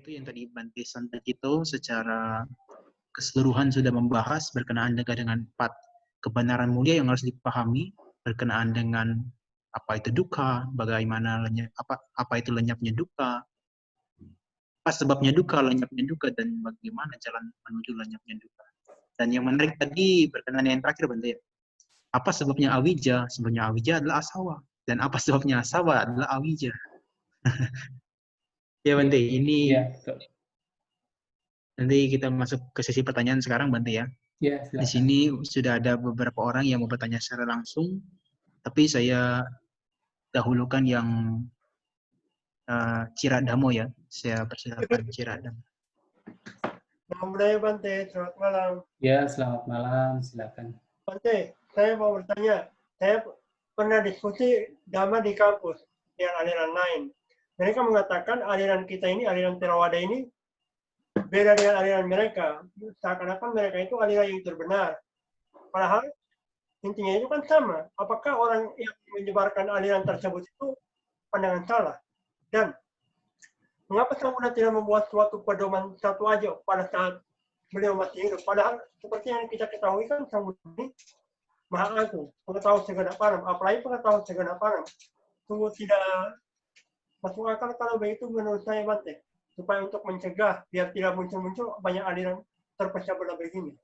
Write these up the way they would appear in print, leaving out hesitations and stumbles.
itu yang tadi Bante Santet itu secara keseluruhan sudah membahas berkenaan dengan 4 kebenaran mulia yang harus dipahami berkenaan dengan apa itu duka, bagaimana apa itu lenyapnya duka, apa sebabnya duka, lenyapnya duka, dan bagaimana jalan menuju lenyapnya duka. Dan yang menarik tadi berkenaan yang terakhir Bante ya. Apa sebabnya awija? Sebabnya awija adalah asawa. Dan apa sebabnya asawa adalah awija. Ya Bante, ini Ya, betul. nanti kita masuk ke sesi pertanyaan sekarang Bante ya. Ya, Di silakan. sini sudah ada beberapa orang yang mau bertanya secara langsung, tapi saya dahulukan yang Ciradamo ya. Saya persilakan Ciradamo. Selamat Budaya Bante, selamat malam. Ya, selamat malam, silakan. Bante, saya mau bertanya. Saya pernah diskusi Dhamma di kampus yang aliran lain. Mereka mengatakan aliran kita ini, aliran Theravada ini beda dengan aliran mereka. Seakan-akan mereka itu aliran yang terbenar. Padahal intinya itu kan sama. Apakah orang yang menyebarkan aliran tersebut itu pandangan salah? Dan mengapa Sang Buddha tidak membuat suatu pedoman satu aja pada saat beliau masih hidup? Padahal seperti yang kita ketahui kan Sang Buddha ini Maha Agung, pengetahuan segenap alam, apalagi pengetahuan segenap alam. Sungguh tidak masuk akal kalau begitu menurut saya Bante. Supaya untuk mencegah biar tidak muncul-muncul banyak aliran terpecah belah begini.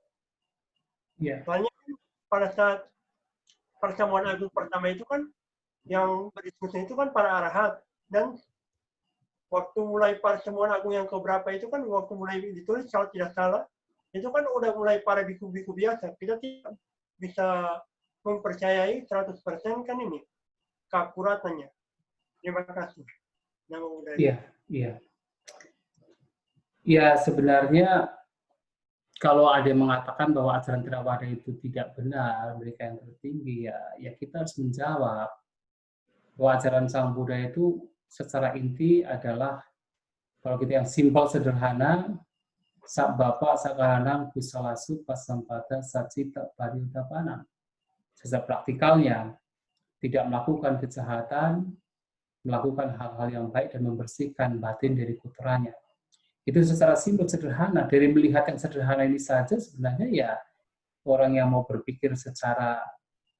Ya. Soalnya pada saat pertemuan agung pertama itu kan yang berdiskusi itu kan para arahat, dan waktu mulai pertemuan agung yang keberapa itu kan waktu mulai ditulis kalau tidak salah itu kan udah mulai para biku-biku biasa. Kita tidak bisa mempercayai 100% kan ini keakuratannya. Terima kasih. Iya, iya. Ya, sebenarnya kalau ada yang mengatakan bahwa ajaran Theravada itu tidak benar, mereka yang tertinggi, ya kita harus menjawab bahwa ajaran Sang Buddha itu secara inti adalah, kalau kita yang simpel sederhana, Sabbapa sakahanang kusalasu pasampada sacita pariudapanang. Secara praktikalnya, tidak melakukan kejahatan, melakukan hal-hal yang baik dan membersihkan batin dari kotorannya. Itu secara simpel sederhana. Dari melihat yang sederhana ini saja sebenarnya ya orang yang mau berpikir secara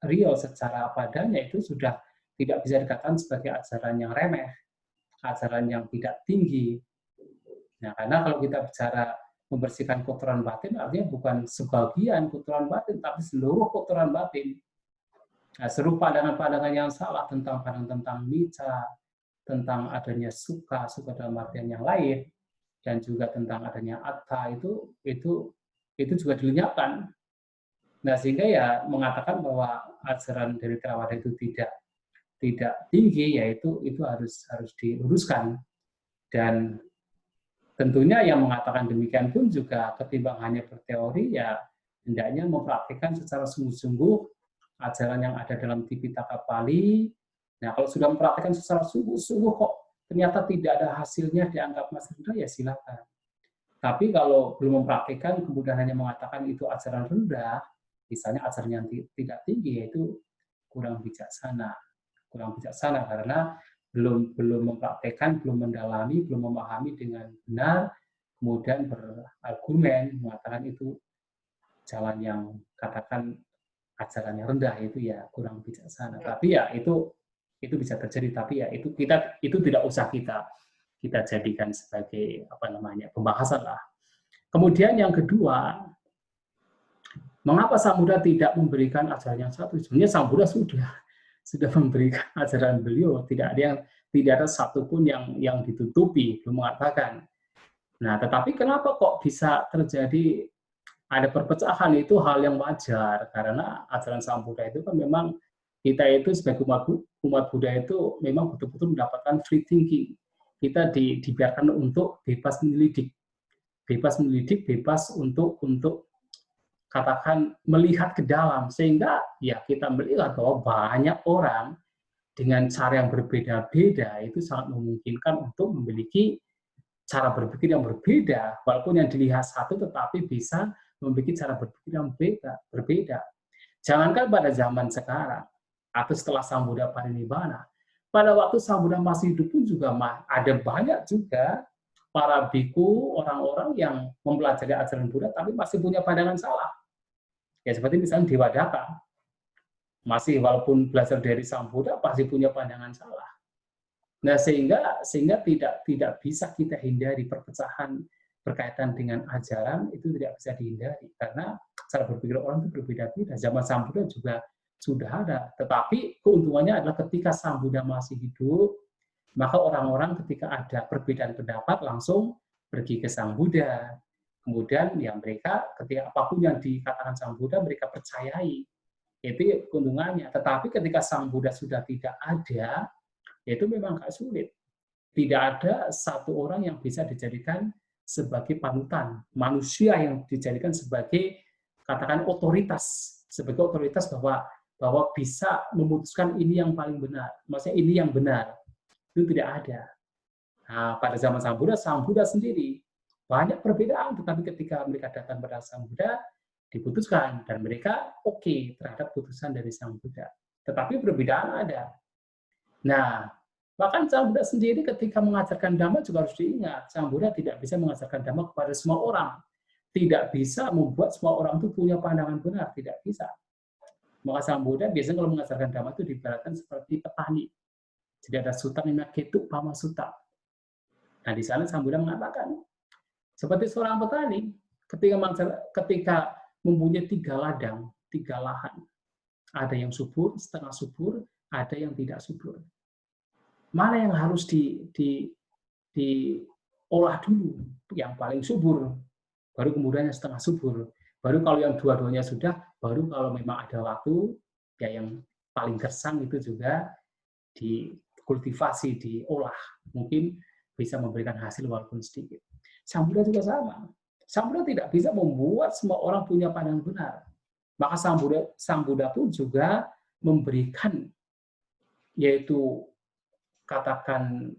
real, secara padanya itu sudah tidak bisa dikatakan sebagai ajaran yang remeh, ajaran yang tidak tinggi. Nah, karena kalau kita bicara membersihkan kotoran batin, artinya bukan sebagian kotoran batin, tapi seluruh kotoran batin. Nah, seluruh pandangan-pandangan yang salah tentang micca, tentang adanya suka dalam artian yang lain, dan juga tentang adanya atta itu juga dilenyapkan. Nah, sehingga ya mengatakan bahwa ajaran dari Theravada itu tidak tinggi, yaitu itu harus diluruskan. Dan tentunya yang mengatakan demikian pun juga ketimbang hanya berteori, ya hendaknya mempraktikkan secara sungguh-sungguh ajaran yang ada dalam Tipitaka Pali. Nah, kalau sudah mempraktikkan secara sungguh-sungguh kok ternyata tidak ada hasilnya dianggap masih rendah, ya silakan. Tapi kalau belum mempraktikkan, kemudian hanya mengatakan itu ajaran rendah, misalnya ajaran yang tidak tinggi, yaitu kurang bijaksana. Kurang bijaksana karena belum mempraktikkan, belum mendalami, belum memahami dengan benar, kemudian berargumen mengatakan itu jalan yang katakan ajaran yang rendah, itu ya kurang bijaksana. Tapi ya itu bisa terjadi, tapi ya itu tidak usah kita jadikan sebagai pembahasan lah. Kemudian yang kedua, mengapa Sang Buddha tidak memberikan ajaran yang satu? Sebenarnya Sang Buddha sudah memberikan ajaran beliau, tidak ada satupun yang ditutupi, belum mengatakan. Nah, tetapi kenapa kok bisa terjadi ada perpecahan? Itu hal yang wajar, karena ajaran Sang Buddha itu kan memang kita itu sebagai umat Buddha itu memang betul-betul mendapatkan free thinking. Kita dibiarkan untuk bebas menyelidik, bebas untuk katakan melihat ke dalam, sehingga ya kita melihat bahwa banyak orang dengan cara yang berbeda-beda itu sangat memungkinkan untuk memiliki cara berpikir yang berbeda, walaupun yang dilihat satu tetapi bisa memiliki cara berpikir yang berbeda. Jangankan pada zaman sekarang atau setelah Sang Buddha parinibbana, pada waktu Sang Buddha masih hidup pun juga ada banyak juga para biku, orang-orang yang mempelajari ajaran Buddha tapi masih punya pandangan salah. Ya seperti misalnya Dewa Daka, masih walaupun belajar dari Sang Buddha pasti punya pandangan salah. Nah sehingga tidak bisa kita hindari perpecahan berkaitan dengan ajaran, itu tidak bisa dihindari karena cara berpikir orang itu berbeda-beda. Zaman Sang Buddha juga sudah ada, tetapi keuntungannya adalah ketika Sang Buddha masih hidup, maka orang-orang ketika ada perbedaan pendapat langsung pergi ke Sang Buddha. Kemudian ya mereka ketika apapun yang dikatakan Sang Buddha mereka percayai. Itu keuntungannya. Tetapi ketika Sang Buddha sudah tidak ada, itu memang agak sulit. Tidak ada satu orang yang bisa dijadikan sebagai panutan. Manusia yang dijadikan sebagai katakan otoritas, sebagai otoritas bahwa bisa memutuskan ini yang paling benar. Maksudnya ini yang benar. Itu tidak ada. Nah, pada zaman Sang Buddha sendiri banyak perbedaan, tetapi ketika mereka datang pada Sang Buddha diputuskan dan mereka oke terhadap putusan dari Sang Buddha. Tetapi perbedaan ada. Nah, bahkan Sang Buddha sendiri ketika mengajarkan Dhamma juga harus diingat, Sang Buddha tidak bisa mengajarkan Dhamma kepada semua orang. Tidak bisa membuat semua orang itu punya pandangan benar, tidak bisa. Maka Sang Buddha biasanya kalau mengajarkan Dhamma itu diibaratkan seperti petani. Jadi ada suta namanya Ketu Pama Suta. Nah, di sana Sang Buddha mengatakan, seperti seorang petani, ketika mempunyai 3 ladang, 3 lahan. Ada yang subur, setengah subur, ada yang tidak subur. Mana yang harus diolah dulu? Yang paling subur, baru kemudian yang setengah subur. Baru kalau yang dua-duanya sudah, baru kalau memang ada waktu, ya yang paling gersang itu juga dikultivasi, diolah, mungkin bisa memberikan hasil walaupun sedikit. Sang Buddha juga sama. Sang Buddha tidak bisa membuat semua orang punya pandangan benar. Maka Sang Buddha pun juga memberikan, yaitu katakan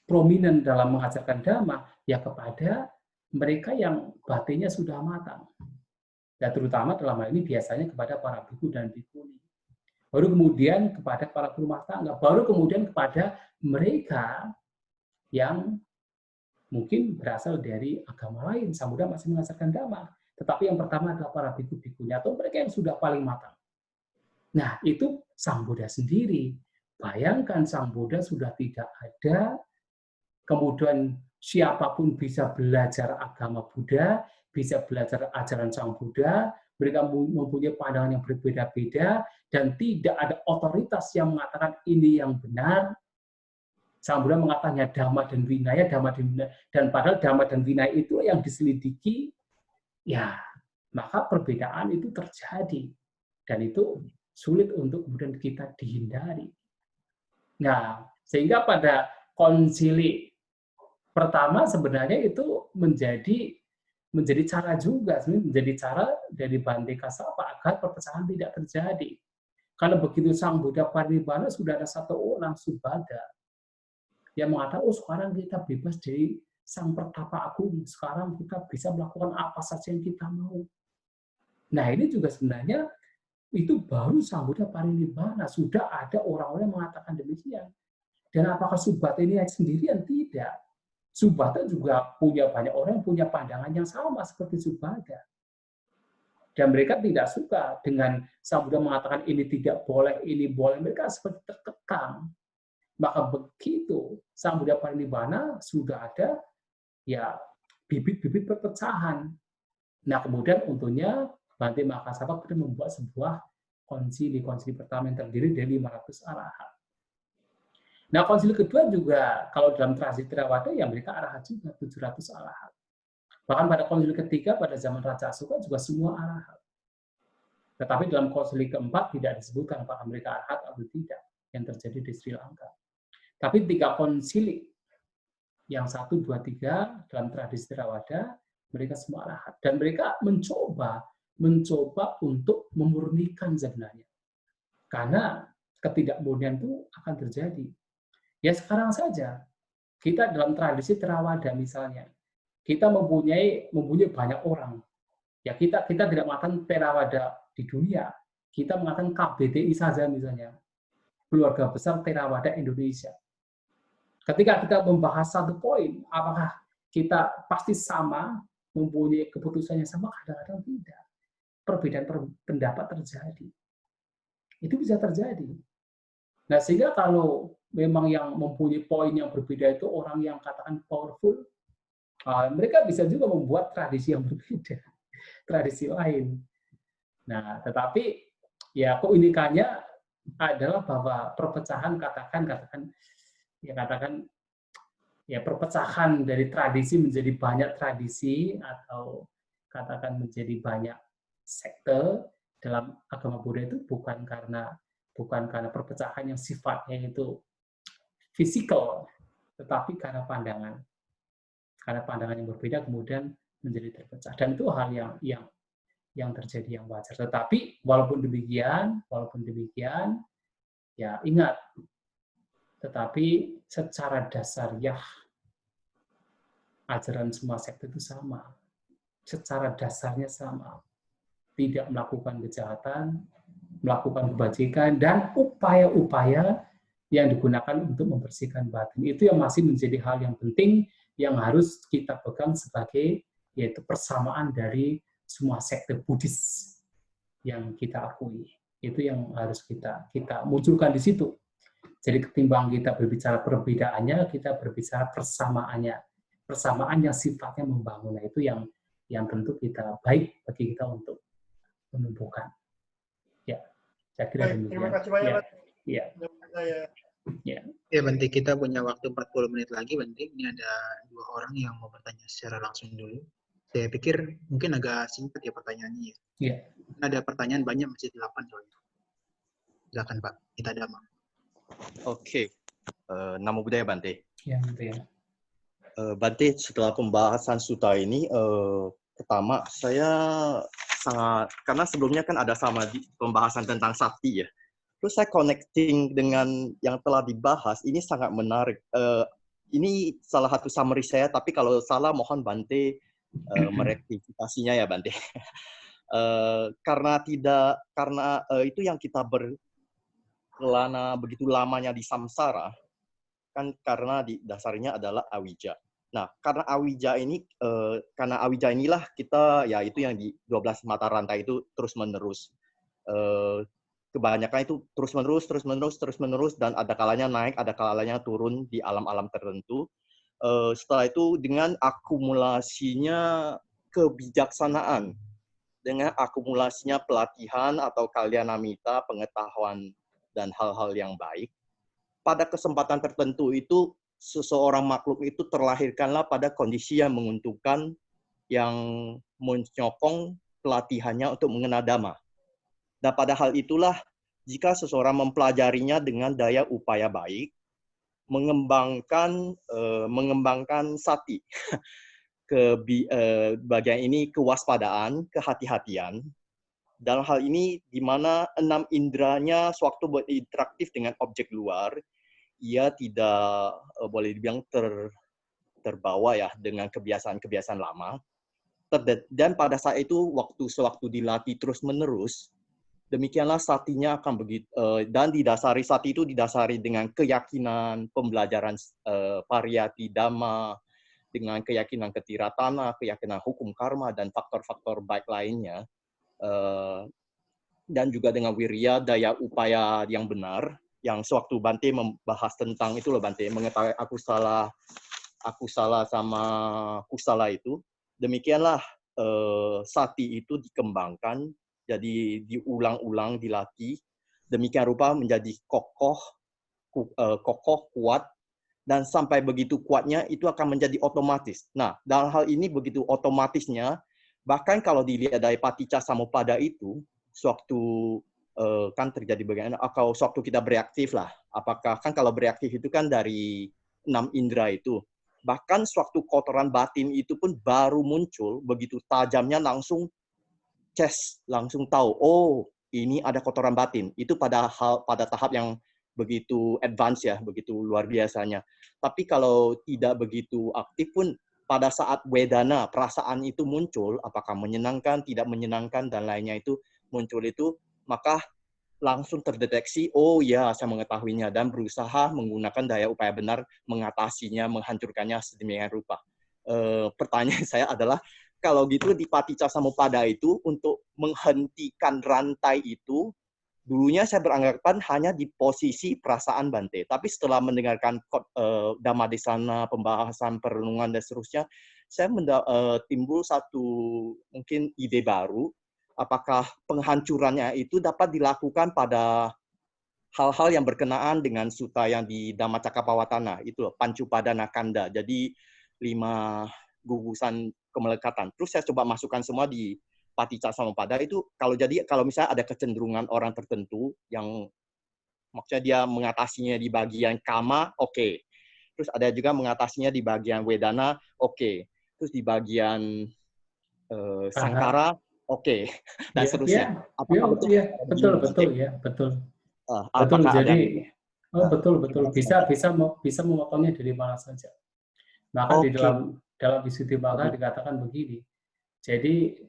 prominent dalam mengajarkan Dhamma, ya kepada mereka yang batinnya sudah matang. Dan terutama dalam hal ini biasanya kepada para biku dan bikuni. Baru kemudian kepada para rumah tangga, baru kemudian kepada mereka yang mungkin berasal dari agama lain. Sang Buddha masih mengajarkan Dhamma. Tetapi yang pertama adalah para biku-bikunya, atau mereka yang sudah paling matang. Nah, itu Sang Buddha sendiri. Bayangkan Sang Buddha sudah tidak ada, kemudian siapapun bisa belajar agama Buddha, bisa belajar ajaran Sang Buddha, mereka mempunyai pandangan yang berbeda-beda, dan tidak ada otoritas yang mengatakan ini yang benar. Sang Buddha mengatakannya Dhamma dan Vinaya, dan padahal Dhamma dan Vinaya itu yang diselidiki, ya maka perbedaan itu terjadi. Dan itu sulit untuk kemudian kita dihindari. Nah, sehingga pada konsili pertama sebenarnya itu menjadi cara juga, menjadi cara dari Bante Kassapa agar perpecahan tidak terjadi. Karena begitu Sang Buddha Parinibbana sudah ada satu orang Subhada yang mengatakan, oh sekarang kita bebas dari Sang Pertapa Agung, sekarang kita bisa melakukan apa saja yang kita mau. Nah ini juga sebenarnya itu baru Sang Buddha Parinibbana, sudah ada orang-orang yang mengatakan demikian. Dan apakah Subhada ini sendirian? Tidak. Subhada juga punya banyak orang yang punya pandangan yang sama seperti Subhada. Dan mereka tidak suka dengan Sang Buddha mengatakan ini tidak boleh, ini boleh. Mereka seperti terkekang. Maka begitu Sang Buddha Parinibbana sudah ada ya bibit-bibit perpecahan. Nah kemudian untungnya Bante Mahakassapa kemudian membuat sebuah konsili pertama yang terdiri dari 500 arahat. Nah, konsili kedua juga, kalau dalam tradisi Theravada, ya mereka arahat juga, 700 arahat. Bahkan pada konsili ketiga, pada zaman Raja Asoka, juga semua arahat. Tetapi dalam konsili keempat, tidak disebutkan apakah mereka arahat atau tidak, yang terjadi di Sri Lanka. Tapi 3 konsili, yang 1, 2, 3, dalam tradisi Theravada, mereka semua arahat. Dan mereka mencoba untuk memurnikan sebenarnya. Karena ketidakmurnian itu akan terjadi. Ya sekarang saja, kita dalam tradisi Theravada misalnya, kita mempunyai banyak orang. Ya kita tidak mengatakan Theravada di dunia, kita mengatakan KBTI saja misalnya, Keluarga Besar Theravada Indonesia. Ketika kita membahas satu poin, apakah kita pasti sama, mempunyai keputusan yang sama? Kadang-kadang tidak. Perbedaan pendapat terjadi. Itu bisa terjadi. Nah, sehingga kalau memang yang mempunyai poin yang berbeda itu orang yang katakan powerful, mereka bisa juga membuat tradisi yang berbeda, tradisi lain. Nah, tetapi ya keunikannya adalah bahwa perpecahan katakan perpecahan dari tradisi menjadi banyak tradisi atau katakan menjadi banyak sekte dalam agama Buddha itu bukan karena perpecahan yang sifatnya itu fisikal, tetapi karena pandangan yang berbeda kemudian menjadi terpecah, dan itu hal yang terjadi yang wajar. Tetapi walaupun demikian ya ingat, tetapi secara dasariah ajaran semua sekte itu sama, secara dasarnya sama, tidak melakukan kejahatan, melakukan kebajikan, dan upaya-upaya yang digunakan untuk membersihkan batin. Itu yang masih menjadi hal yang penting yang harus kita pegang sebagai yaitu persamaan dari semua sekte Buddhis yang kita akui. Itu yang harus kita munculkan di situ. Jadi ketimbang kita berbicara perbedaannya, kita berbicara persamaannya. Persamaan yang sifatnya membangun. Nah, itu yang tentu kita baik bagi kita untuk menumbuhkan. Ya, saya kira demikian. Terima kasih banyak, Pak. Ya. Ya, Bante, kita punya waktu 40 menit lagi, Bante. Ini ada 2 orang yang mau bertanya secara langsung dulu. Saya pikir mungkin agak singkat ya pertanyaannya. Ya. Ada pertanyaan banyak, masih 8 soalnya. Silakan, Pak. Kita Dhamma. Oke. Namo Buddhaya, Bante. Ya, Bante. Bante, setelah pembahasan sutta ini, pertama saya sangat, karena sebelumnya kan ada sama di pembahasan tentang sakti ya. Terus saya connecting dengan yang telah dibahas, ini sangat menarik. Ini salah satu summary saya, tapi kalau salah mohon Bante merektifikasinya ya Bante. Karena itu yang kita berkelana begitu lamanya di samsara, kan karena di dasarnya adalah awija. Nah, karena awija inilah kita, ya itu yang di 12 mata rantai itu terus-menerus. Kebanyakan itu terus-menerus, dan ada kalanya naik, ada kalanya turun di alam-alam tertentu. Setelah itu dengan akumulasinya kebijaksanaan, dengan akumulasinya pelatihan atau kalyanamita, pengetahuan, dan hal-hal yang baik, pada kesempatan tertentu itu seseorang makhluk itu terlahirkanlah pada kondisi yang menguntungkan, yang menyokong pelatihannya untuk mengenal Dhamma. Dan pada hal itulah, jika seseorang mempelajarinya dengan daya upaya baik, mengembangkan sati, bagian ini kewaspadaan, kehati-hatian. Dalam hal ini, di mana 6 indranya sewaktu berinteraktif dengan objek luar, ia tidak boleh dibilang terbawa ya dengan kebiasaan-kebiasaan lama. Dan pada saat itu, sewaktu dilatih terus-menerus, demikianlah satinya akan begitu, dan sati itu didasari dengan keyakinan, pembelajaran pariyati dhamma, dengan keyakinan ketiratana, keyakinan hukum karma, dan faktor-faktor baik lainnya, dan juga dengan wirya, daya upaya yang benar, yang sewaktu Bante membahas tentang itu loh Bante, mengetahui aku salah sama kusala itu, demikianlah sati itu dikembangkan, jadi diulang-ulang, dilatih, demikian rupa menjadi kokoh, kuat, dan sampai begitu kuatnya itu akan menjadi otomatis. Nah, dalam hal ini begitu otomatisnya, bahkan kalau dilihat dari paticca samuppada itu, sewaktu kan terjadi bagaimana, atau sewaktu kita bereaktif lah, apakah kan kalau bereaktif itu kan dari 6 indera itu, bahkan sewaktu kotoran batin itu pun baru muncul, begitu tajamnya langsung langsung tahu, oh ini ada kotoran batin, itu pada tahap yang begitu advance ya, begitu luar biasanya. Tapi kalau tidak begitu aktif pun, pada saat wedana, perasaan itu muncul, apakah menyenangkan, tidak menyenangkan, dan lainnya itu muncul itu, maka langsung terdeteksi, oh ya saya mengetahuinya, dan berusaha menggunakan daya upaya benar mengatasinya, menghancurkannya sedemikian rupa. Pertanyaan saya adalah, kalau gitu di Paticca Samuppada itu untuk menghentikan rantai itu, dulunya saya beranggapan hanya di posisi perasaan Bante, tapi setelah mendengarkan Dhammadesana, pembahasan perenungan dan seterusnya, saya timbul satu mungkin ide baru, apakah penghancurannya itu dapat dilakukan pada hal-hal yang berkenaan dengan sutta yang di Dhammacakkappavattana, itu loh, Pancupadana Kanda, jadi 5 gugusan kemelekatan. Terus saya coba masukkan semua di Paticca Samuppada itu, kalau misalnya ada kecenderungan orang tertentu yang maksudnya dia mengatasinya di bagian kama, oke. Terus ada juga mengatasinya di bagian wedana, oke. Terus di bagian sangkara, oke. Dan seterusnya. Betul. Betul. Jadi, betul. Bisa memotongnya dari mana saja. Maka di dalam Visuddhimagga dikatakan begini. Jadi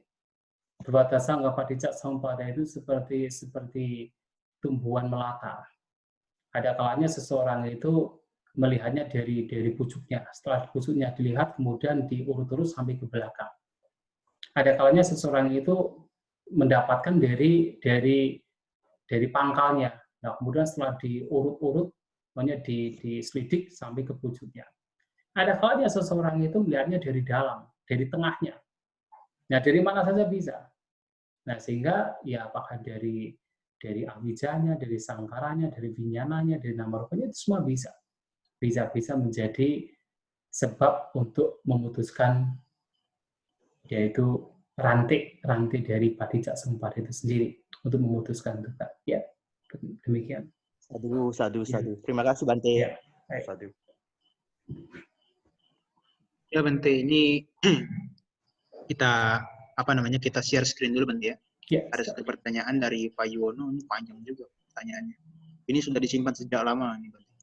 Brahmadassanga Paticca Samuppada itu seperti tumbuhan melata. Ada kalanya seseorang itu melihatnya dari pucuknya. Setelah pucuknya dilihat, kemudian diurut-urut sampai ke belakang. Ada kalanya seseorang itu mendapatkan dari pangkalnya. Nah, kemudian setelah diurut-urut, makanya diselidik sampai ke pucuknya. Ada kalanya seseorang itu melihatnya dari dalam, dari tengahnya. Nah, dari mana saja bisa. Nah, sehingga ya apakah dari awijanya, dari sangkaranya, dari vinyananya, dari namarupanya, itu semua bisa. Bisa menjadi sebab untuk memutuskan, yaitu rantai dari Paticca Samuppada itu sendiri, untuk memutuskan dukkha. Ya, demikian. Sadu. Terima kasih Bante. Ya, Sadu. Ya Bante, ini kita kita share screen dulu Bante ya. Ya, Ada satu pertanyaan dari Pak Yuwono, ini panjang juga pertanyaannya. Ini sudah disimpan sejak lama nih Bante.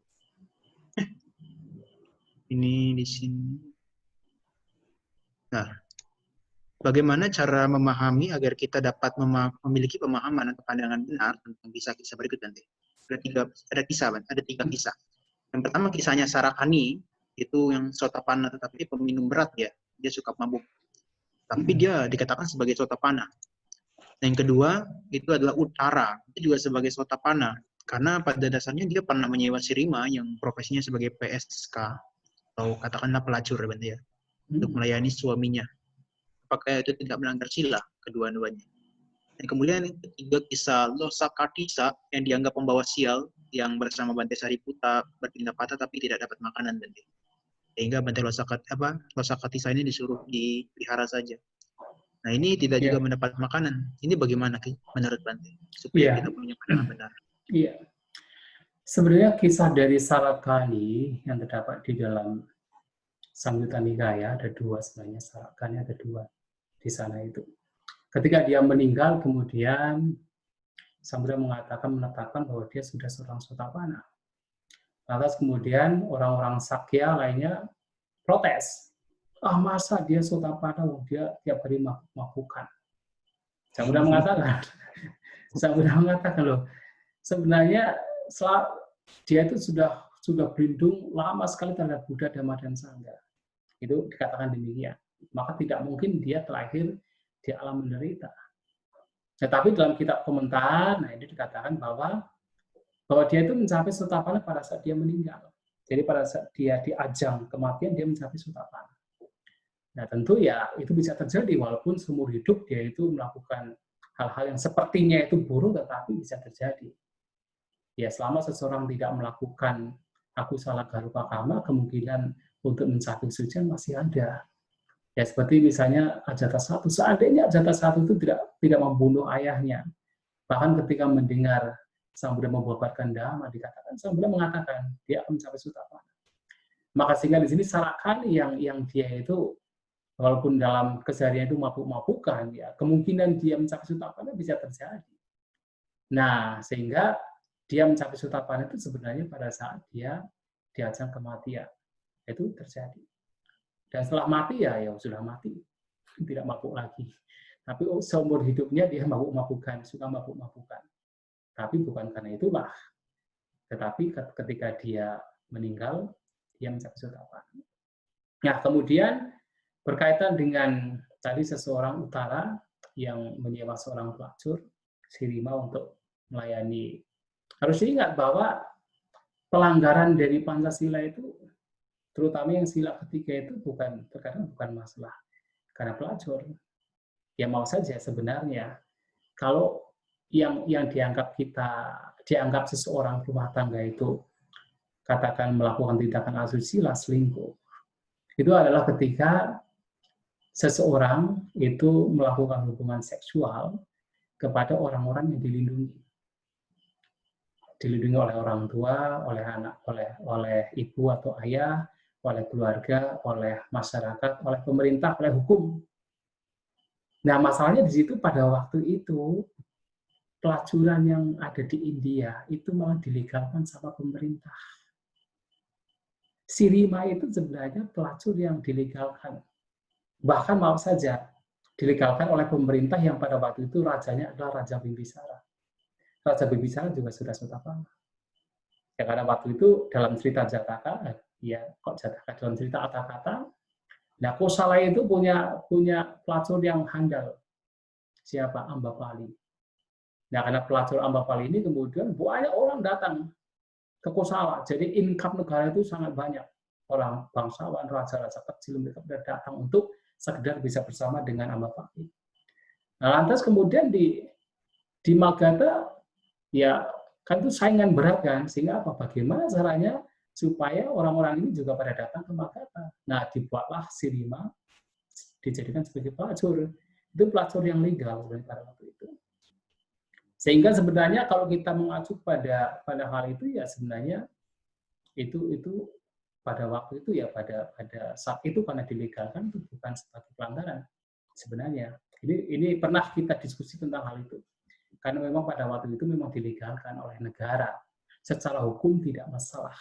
Ini di sini. Nah, bagaimana cara memahami agar kita dapat memiliki pemahaman atau pandangan benar tentang kisah-kisah berikut Bante? Ada 3 kisah. Yang pertama kisahnya Sarakani, itu yang Sotapanna, tetapi peminum berat ya, dia suka mabuk. Tapi dia dikatakan sebagai Sotapanna. Yang kedua itu adalah Uttara, itu juga sebagai Sotapanna, karena pada dasarnya dia pernah menyewa Sirima yang profesinya sebagai PSK atau katakanlah pelacur ya Bante ya, untuk melayani suaminya. Apakah itu tidak melanggar sila kedua-duanya? Dan kemudian yang ketiga kisah Losakatissa yang dianggap pembawa sial yang bersama Bante Sariputta berpindah patah tapi tidak dapat makanan Bante. Sehingga Bante Losakatissa ini disuruh dipelihara saja. Nah ini tidak juga mendapat makanan. Ini bagaimana menurut Bante? Supaya kita punya pandangan benar. Iya. Sebenarnya kisah dari Sarakani yang terdapat di dalam Samyutta Nikaya ada 2 sebenarnya. Sarakani ada 2 di sana itu. Ketika dia meninggal, kemudian Samudra menetapkan bahwa dia sudah seorang Sotapanna. Lantas kemudian orang-orang Sakya lainnya protes. Masa dia Sotapanna, dia tiap hari mabuk-mabukan. Samudra mengatakan loh, sebenarnya dia itu sudah berlindung lama sekali terhadap Buddha, Dhamma, dan Sangha. Itu dikatakan demikian. Maka tidak mungkin dia terlahir di alam menderita. Tetapi dalam kitab komentar, ini dikatakan bahwa dia itu mencapai Sotapanna pada saat dia meninggal. Jadi pada saat dia di ajang kematian, dia mencapai Sotapanna. Nah tentu ya itu bisa terjadi, walaupun seumur hidup dia itu melakukan hal-hal yang sepertinya itu buruk, tetapi bisa terjadi. Ya selama seseorang tidak melakukan akusala garupa kama, kemungkinan untuk mencapai kesucian masih ada. Ya seperti misalnya Ajatasattu. Seandainya Ajatasattu itu tidak membunuh ayahnya, bahkan ketika mendengar Sang Buddha membabarkan Dhamma, Sang Buddha mengatakan dia akan mencapai Sotapanna. Maka sehingga di sini Sarakani yang dia itu walaupun dalam keseharian itu mabuk-mabukan, ya kemungkinan dia mencapai Sotapanna bisa terjadi. Nah sehingga dia mencapai Sotapanna itu sebenarnya pada saat dia di ajang kematian itu terjadi. Dan setelah mati ya sudah mati, tidak mabuk lagi. Tapi seumur hidupnya dia mabuk-mabukan, suka mabuk-mabukan. Tapi bukan karena itulah. Tetapi ketika dia meninggal, dia mencapai ketetapan. Nah, kemudian berkaitan dengan tadi seseorang utara yang menyewa seorang pelacur, Sirima, untuk melayani. Harus diingat bahwa pelanggaran dari Pancasila itu, terutama yang sila ketiga itu terkadang bukan masalah karena pelacur. Ya mau saja sebenarnya kalau yang dianggap seseorang rumah tangga itu katakan melakukan tindakan asusila, selingkuh, itu adalah ketika seseorang itu melakukan hubungan seksual kepada orang-orang yang dilindungi oleh orang tua, oleh anak, oleh ibu atau ayah, oleh keluarga, oleh masyarakat, oleh pemerintah, oleh hukum. Nah, masalahnya di situ pada waktu itu pelacuran yang ada di India itu malah dilegalkan sama pemerintah. Sirima itu sebenarnya pelacur yang dilegalkan. Bahkan maaf saja, dilegalkan oleh pemerintah yang pada waktu itu rajanya adalah Raja Bimbisara. Raja Bimbisara juga sudah Sotapana. Ya, karena waktu itu dalam cerita Jataka, ya kok Jataka dalam cerita Atakata, nah Kosala itu punya pelacur yang handal. Siapa? Ambapali. Nah, karena pelacur Ambapali ini kemudian banyak orang datang ke Kosala. Jadi income negara itu sangat banyak. Orang bangsawan, raja-raja kecil mereka datang untuk sekedar bisa bersama dengan Ambapali. Nah, lantas kemudian di Magadha, ya kan itu saingan berat kan, sehingga apa? Bagaimana caranya supaya orang-orang ini juga pada datang ke Magadha. Nah, dibuatlah Sirima dijadikan sebagai pelacur. Itu pelacur yang legal pada waktu itu. Sehingga sebenarnya kalau kita mengacu pada hal itu, ya sebenarnya itu pada waktu itu ya pada saat itu karena dilegalkan itu bukan sebagai pelanggaran sebenarnya. Ini pernah kita diskusi tentang hal itu. Karena memang pada waktu itu memang dilegalkan oleh negara. Secara hukum tidak masalah.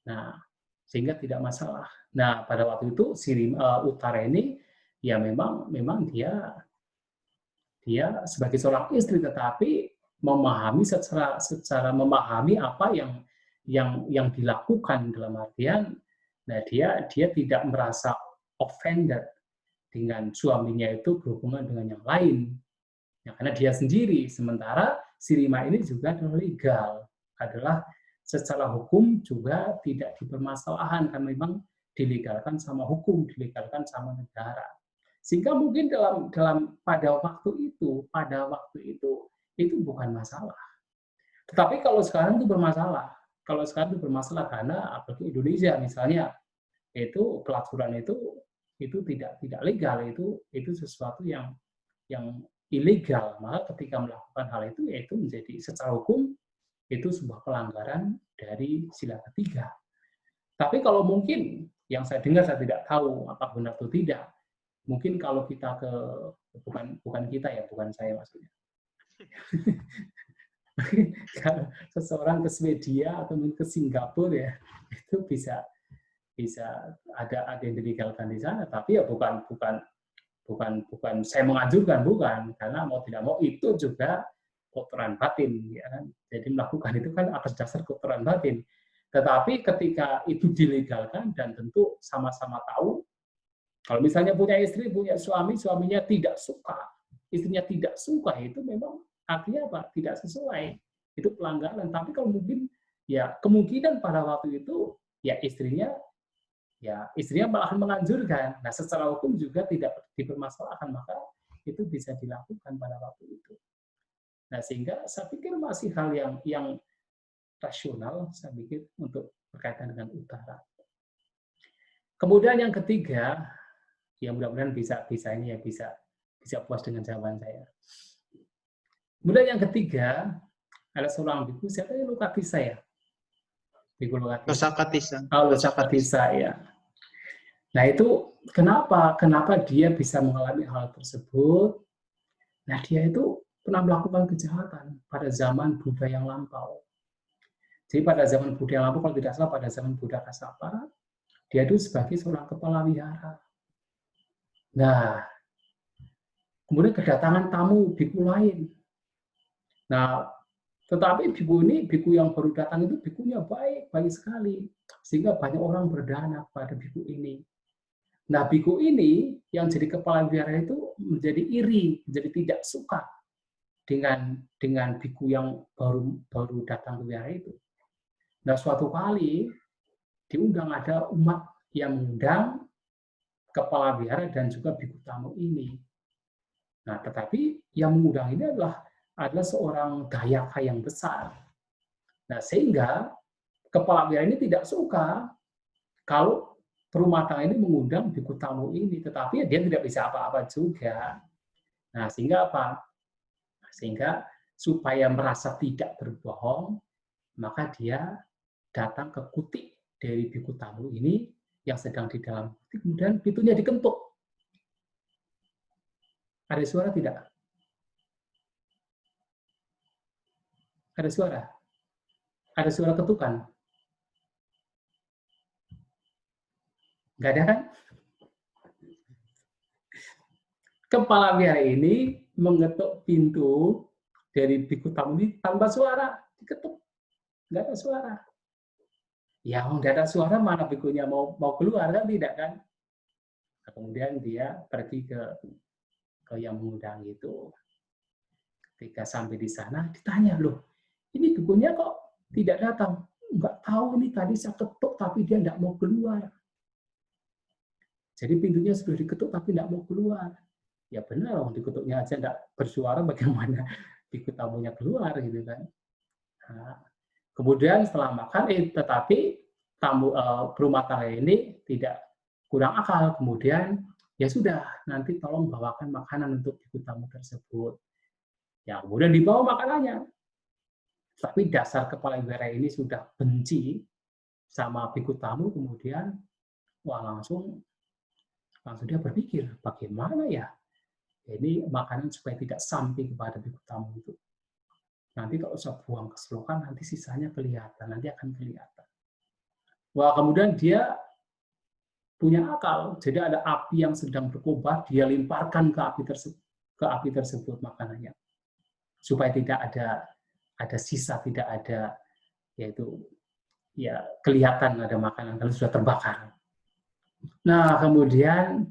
Nah, sehingga tidak masalah. Nah, pada waktu itu Sirima Utara ini ya memang dia sebagai seorang istri, tetapi memahami secara memahami apa yang dilakukan, dalam artian, nah dia tidak merasa offended dengan suaminya itu berhubungan dengan yang lain, ya, karena dia sendiri. Sementara Sirima ini juga legal, adalah secara hukum juga tidak dipermasalahkan karena memang dilegalkan sama hukum, dilegalkan sama negara. Sehingga mungkin pada waktu itu itu bukan masalah. Tetapi kalau sekarang itu bermasalah. Kalau sekarang itu bermasalah karena apalagi Indonesia misalnya, itu pelacuran itu tidak legal, itu sesuatu yang ilegal. Maka ketika melakukan hal itu, yaitu menjadi secara hukum itu sebuah pelanggaran dari sila ketiga. Tapi kalau mungkin yang saya dengar, saya tidak tahu apakah benar atau tidak. Mungkin kalau kita bukan kita ya, bukan saya maksudnya. Kalau seseorang ke Swedia atau ke Singapura ya, itu bisa ada yang dilegalkan di sana. Tapi ya bukan saya menganjurkan, bukan, karena mau tidak mau itu juga kotoran batin, ya kan. Jadi melakukan itu kan atas dasar kotoran batin. Tetapi ketika itu dilegalkan dan tentu sama-sama tahu. Kalau misalnya punya istri, punya suami, suaminya tidak suka, istrinya tidak suka, itu memang artinya apa? Tidak sesuai. Itu pelanggaran. Tapi kalau mungkin, ya kemungkinan pada waktu itu, ya istrinya malah menganjurkan. Nah, secara hukum juga tidak dipermasalahkan, maka itu bisa dilakukan pada waktu itu. Nah, sehingga saya pikir masih hal yang rasional, saya pikir, untuk berkaitan dengan utara. Kemudian yang ketiga, ya mudah-mudahan bisa puas dengan jawaban saya. Kemudian yang ketiga, ada seorang biku, siapa yang Lokatisa ya? Biku Losakatisa. Losakatisa ya. Nah itu kenapa dia bisa mengalami hal tersebut? Nah dia itu pernah melakukan kejahatan pada zaman Buddha yang lampau. Jadi pada zaman Buddha yang lampau, kalau tidak salah pada zaman Buddha Kasapa, dia itu sebagai seorang kepala wihara. Nah, kemudian kedatangan tamu biku lain. Nah, Tetapi biku yang baru datang itu bikunya baik sekali. Sehingga banyak orang berdana kepada biku ini. Nah, biku ini yang jadi kepala wihara itu menjadi iri, menjadi tidak suka dengan biku yang baru datang ke wihara itu. Nah, suatu kali diundang, ada umat yang mengundang kepala wihara dan juga biku tamu ini. Nah, tetapi yang mengundang ini adalah seorang dayaka yang besar. Nah, sehingga kepala wihara ini tidak suka kalau rumah tangga ini mengundang biku tamu ini, tetapi dia tidak bisa apa-apa juga. Nah, sehingga apa? Sehingga supaya merasa tidak berbohong, maka dia datang ke kuti dari biku tamu ini yang sedang di dalam kuti, kemudian pintunya diketuk. Ada suara tidak? Ada suara? Ada suara ketukan? Nggak ada kan? Kepala wihara ini mengetuk pintu dari biku tamu ini tanpa suara, diketuk. Nggak ada suara. Ya, nggak ada suara, mana bikunya mau keluar kan? Tidak kan? Nah, kemudian dia pergi ke yang mengundang itu. Ketika sampai di sana, ditanya, loh, ini bikunya kok tidak datang? Nggak tahu, ini tadi saya ketuk tapi dia nggak mau keluar. Jadi pintunya sudah diketuk tapi nggak mau keluar. Ya benar, diketuknya aja nggak bersuara, bagaimana biku tamunya keluar gitu kan. Nah, kemudian setelah makan, tetapi tamu berumah tangga ini tidak kurang akal. Kemudian ya sudah, nanti tolong bawakan makanan untuk biku tamu tersebut. Ya kemudian dibawa makanannya. Tapi dasar kepala wihara ini sudah benci sama biku tamu, kemudian langsung dia berpikir, bagaimana ya ini makanan supaya tidak sampai kepada biku tamu itu. Nanti kalau saya buang ke selokan, nanti sisanya kelihatan, nanti akan kelihatan. Wah, kemudian dia punya akal. Jadi ada api yang sedang berkobar, dia lemparkan ke api tersebut makanannya, supaya tidak ada sisa, tidak ada, yaitu ya kelihatan ada makanan kalau sudah terbakar. Nah, kemudian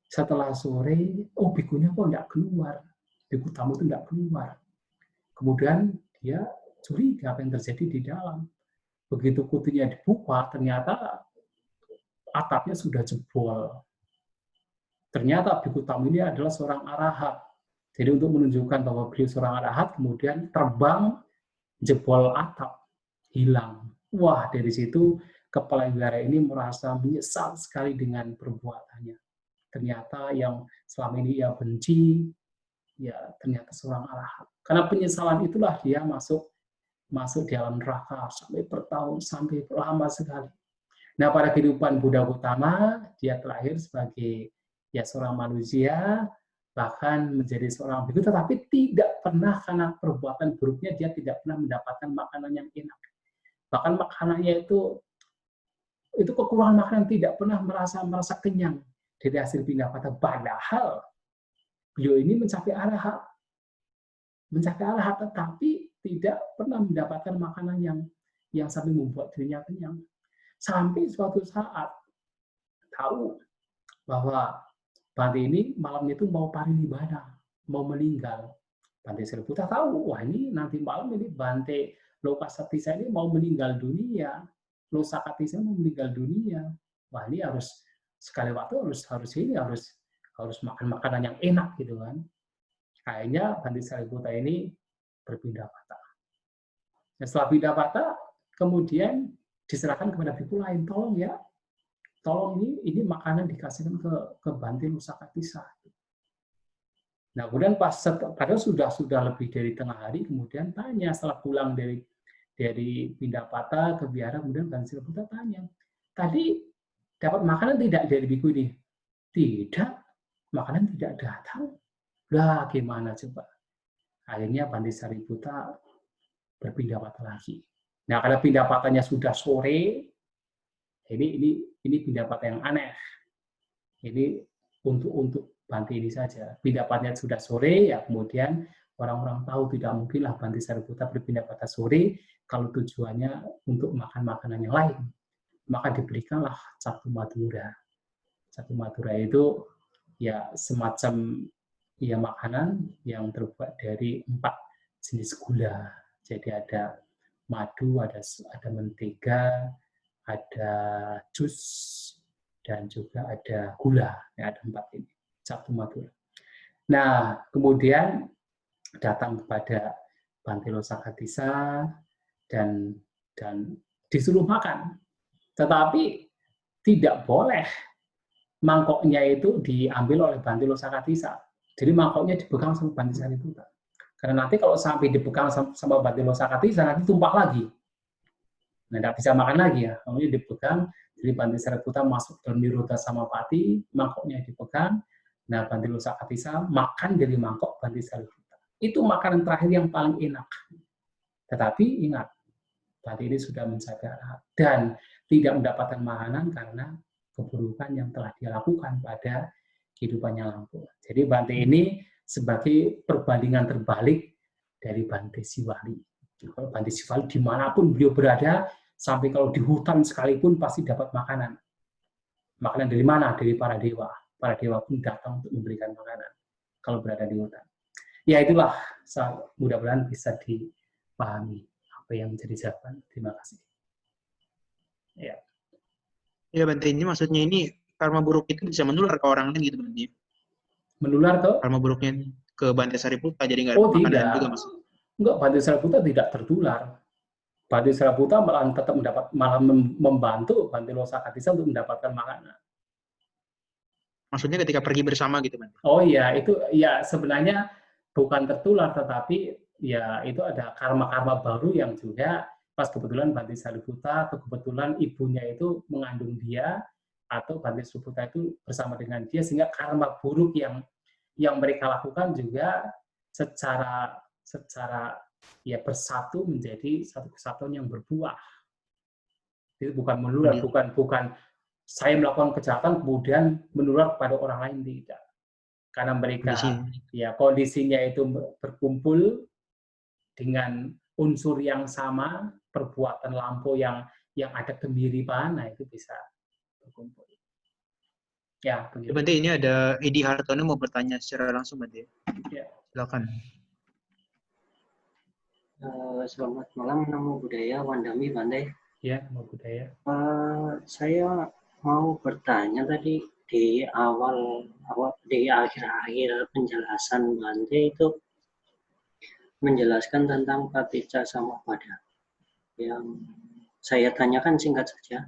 setelah sore, bikunya kok nggak keluar, biku tamu itu nggak keluar. Kemudian dia curiga apa yang terjadi di dalam. Begitu kutinya dibuka, ternyata atapnya sudah jebol. Ternyata biku tamu ini adalah seorang arahat. Jadi untuk menunjukkan bahwa beliau seorang arahat, kemudian terbang, jebol atap, hilang. Wah, dari situ kepala wihara ini merasa menyesal sekali dengan perbuatannya. Ternyata yang selama ini ia benci, ya ternyata seorang arahat. Karena penyesalan itulah dia masuk di dalam neraka sampai bertahun, sampai lama sekali. Nah, pada kehidupan Buddha Gautama, dia terlahir sebagai ya seorang manusia, bahkan menjadi seorang biku, tetapi tidak pernah, karena perbuatan buruknya dia tidak pernah mendapatkan makanan yang enak. Bahkan makanannya itu kekurangan makanan, tidak pernah merasa kenyang dari hasil pindapata. Padahal beliau ini mencapai arahat, tetapi tidak pernah mendapatkan makanan yang sampai membuat dirinya kenyang. Sampai suatu saat tahu bahwa Bante ini malam itu mau parinibbana, mau meninggal. Bante Sariputa tahu, wah ini nanti malam ini Bante Lokasatissa ini mau meninggal dunia, Losakatissa mau meninggal dunia. Wah ini harus sekali waktu harus makan makanan yang enak gitu kan. Kayaknya Bante Sariputa ini berpindah patah. Nah, setelah pindah patah, kemudian diserahkan kepada biku lain, tolong ya, tolong ini makanan dikasihkan ke Bante Losakatissa. Nah, kemudian padahal sudah lebih dari tengah hari, kemudian tanya setelah pulang dari pindah patah ke wihara, kemudian Bante Sariputa tanya, tadi dapat makanan tidak dari biku ini? Tidak, makanan tidak datang. Lah, gimana coba? Akhirnya Bante Sariputa berpindah patah lagi. Nah, karena pindah patahnya sudah sore, ini pindah patah yang aneh. Ini untuk Bante ini saja. Pindah patahnya sudah sore, ya kemudian Orang-orang tahu tidak mungkinlah Bante Sariputa berpindah pada sore kalau tujuannya untuk makan makanan yang lain. Maka diberikanlah Catu Madura. Catu Madura itu ya semacam ya makanan yang terbuat dari 4 jenis gula. Jadi ada madu, ada mentega, ada jus, dan juga ada gula. Ya, ada 4 ini, Catu Madura. Nah, kemudian datang kepada Bante Losakatisa dan disuruh makan. Tetapi tidak boleh mangkoknya itu diambil oleh Bante Losakatisa. Jadi mangkoknya dipegang sama Bante Sariputa. Karena nanti kalau sampai dipegang sama Bante Losakatisa, nanti tumpah lagi. Nah, tidak bisa makan lagi ya. Namanya dipegang, jadi Bante Sariputa masuk dalam Nirodha Samapati, mangkoknya dipegang. Nah, Bante Losakatisa makan dari mangkok Bante Sariputa. Itu makanan terakhir yang paling enak. Tetapi ingat, Bante ini sudah mencapai arahat dan tidak mendapatkan makanan karena keburukan yang telah dia lakukan pada kehidupannya lampau. Jadi Bante ini sebagai perbandingan terbalik dari Bante Siwali. Kalau Bante Siwali dimanapun beliau berada, sampai kalau di hutan sekalipun pasti dapat makanan. Makanan dari mana? Dari para dewa. Para dewa pun datang untuk memberikan makanan kalau berada di hutan. Ya itulah, mudah-mudahan bisa dipahami apa yang menjadi jawaban. Terima kasih. Ya. Ya Bante, ini maksudnya ini karma buruk itu bisa menular ke orang lain gitu Bante. Menular ke? Karma buruknya ke Bante Sariputa, jadi nggak ada makanan tidak. juga maksudnya. Enggak, Bante Sariputa tidak tertular. Bante Sariputa malah tetap membantu Bante Losakatisa untuk mendapatkan makanan. Maksudnya ketika pergi bersama gitu Bante. Oh iya, itu ya sebenarnya bukan tertular, tetapi ya itu ada karma-karma baru yang juga pas kebetulan Bante Sariputa atau kebetulan ibunya itu mengandung dia atau Bante Sariputa itu bersama dengan dia, sehingga karma buruk yang mereka lakukan juga secara ya bersatu menjadi satu kesatuan yang berbuah. Itu bukan menular, bukan saya melakukan kejahatan kemudian menular kepada orang lain, tidak. Karena mereka ya kondisinya itu berkumpul dengan unsur yang sama, perbuatan lampau yang ada kemiripan, nah itu bisa berkumpul. Ya, begitu. Bante, ini ada Edi Hartono mau bertanya secara langsung Bante. Ya. Silakan. Selamat malam, Namo Buddhaya, Wandami Bante. Ya, Namo Buddhaya. Saya mau bertanya tadi di akhir-akhir penjelasan Bante itu menjelaskan tentang Paticca Samuppada. Yang saya tanyakan singkat saja,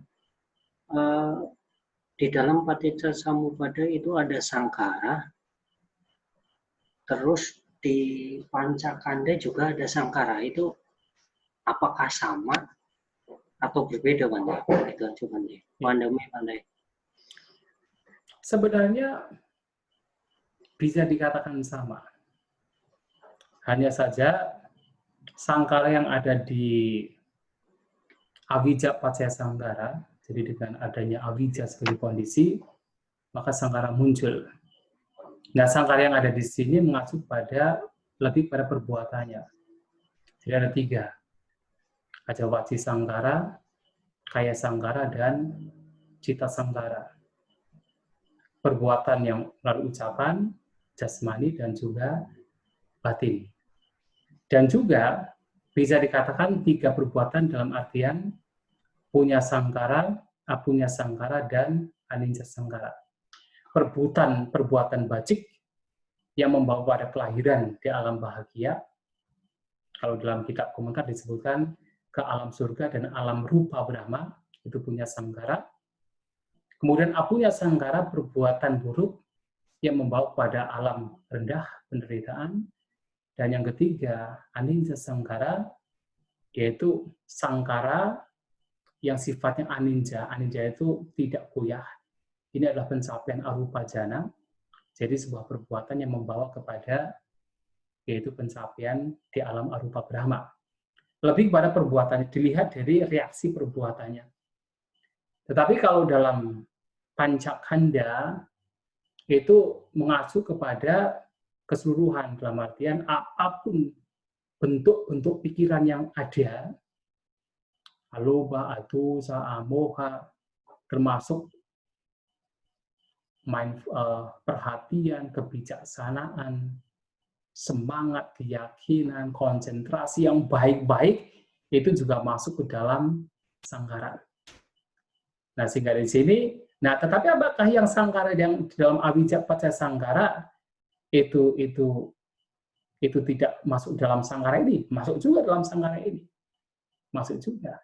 di dalam Paticca Samuppada itu ada sangkara, terus di Pancakanda juga ada sangkara. Itu apakah sama atau berbeda Bante? Itu aja Bante. Wandami Bante. Sebenarnya bisa dikatakan sama. Hanya saja sangkara yang ada di Avijja Paccaya Sankhara, jadi dengan adanya avijja sebagai kondisi, maka sangkara muncul. Nah, sangkara yang ada di sini mengacu pada lebih pada perbuatannya. Jadi ada 3. Ada waci sangkara, kaya sangkara, dan cita sangkara. Perbuatan yang melalui ucapan, jasmani, dan juga batin. Dan juga bisa dikatakan 3 perbuatan dalam artian punya sangkara, apunya sangkara, dan anicca sangkara. Perbuatan bajik yang membawa pada kelahiran di alam bahagia. Kalau dalam kitab komentar disebutkan ke alam surga dan alam rupa Brahma, itu punya sangkara. Kemudian apunya sangkara, perbuatan buruk yang membawa pada alam rendah, penderitaan. Dan yang ketiga, anicca sangkara, yaitu sangkara yang sifatnya anicca. Anicca itu tidak goyah. Ini adalah pencapaian arupa jana. Jadi sebuah perbuatan yang membawa kepada yaitu pencapaian di alam arupa Brahma. Lebih pada perbuatannya, dilihat dari reaksi perbuatannya. Tetapi kalau dalam Pancakanda itu mengacu kepada keseluruhan, dalam artian apapun bentuk-bentuk pikiran yang ada, aloba, adosa, amoha, termasuk perhatian, kebijaksanaan, semangat, keyakinan, konsentrasi yang baik-baik, itu juga masuk ke dalam sangkara. Nah, sehingga di sini, nah tetapi apakah yang sangkara yang di dalam awija pacca sangkara itu tidak masuk dalam sangkara ini? Masuk juga dalam sangkara ini. Masuk juga.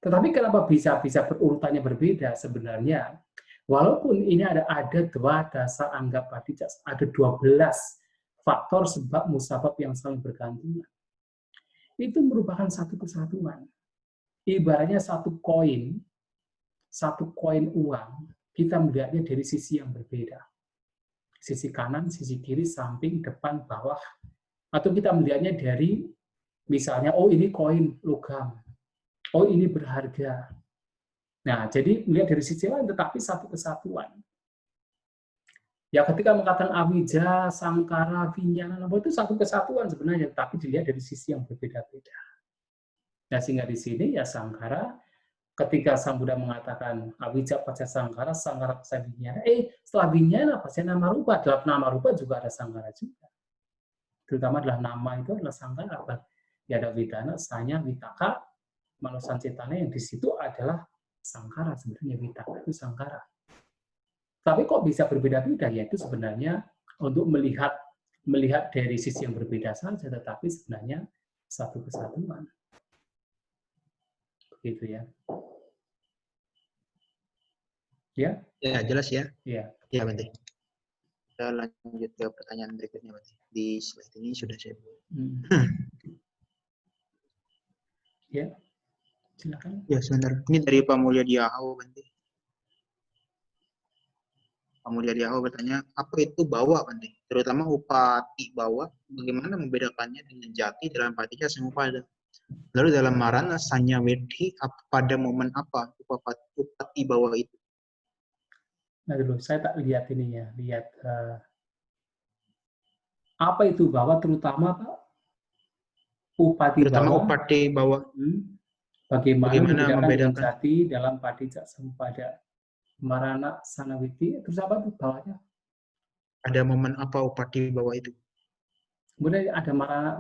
Tetapi kenapa bisa berurutannya berbeda sebenarnya? Walaupun ini ada dua dasar anggap padicca, ada 12 faktor sebab musabab yang saling bergantungan. Itu merupakan satu kesatuan. Ibaratnya satu koin uang, kita melihatnya dari sisi yang berbeda. Sisi kanan, sisi kiri, samping, depan, bawah. Atau kita melihatnya dari, misalnya, oh ini koin logam, oh ini berharga. Nah, jadi melihat dari sisi lain, tetapi satu kesatuan. Ya, ketika mengatakan awija, sangkara, vinyana, itu satu kesatuan sebenarnya, tapi dilihat dari sisi yang berbeda-beda. Nah, sehingga di sini ya sangkara, ketika Sang Buddha mengatakan awija pacca sangkara, sangkara pacca vinyana, setelah vinyana pacca nama rupa, dalam nama rupa juga ada sangkara juga. Terutama adalah nama itu adalah sangkara. Ya ada widana, sanya, vitaka, manosancitana yang di situ adalah sangkara, sebenarnya vitaka itu sangkara. Tapi kok bisa berbeda-beda? Ya itu sebenarnya untuk melihat dari sisi yang berbeda saja, tetapi sebenarnya satu kesatuan. Begitu ya. Ya? Ya, jelas ya. Ya. Ya, Bante. Kita lanjut ke pertanyaan berikutnya, Bante. Di slide ini sudah saya buat. Ya. Silakan. Ya, sebentar. Ini dari Pak Mulya Diahau, Bante. Pak Mulya Diahau bertanya, apa itu bawa, Bante? Terutama upati bawa, bagaimana membedakannya dengan jati dalam paticca samuppada? Lalu dalam marana sanya wedhi, pada momen apa upati bawa itu? Nah dulu, saya tak lihat ininya, lihat apa itu bawa, terutama Pak upati Terutama bawa. upati bawa. Bagaimana membedakan jati dalam paticca samuppada, marana sanawiti, terus apa itu bawahnya? Ada momen apa upati bawa itu? Kemudian ada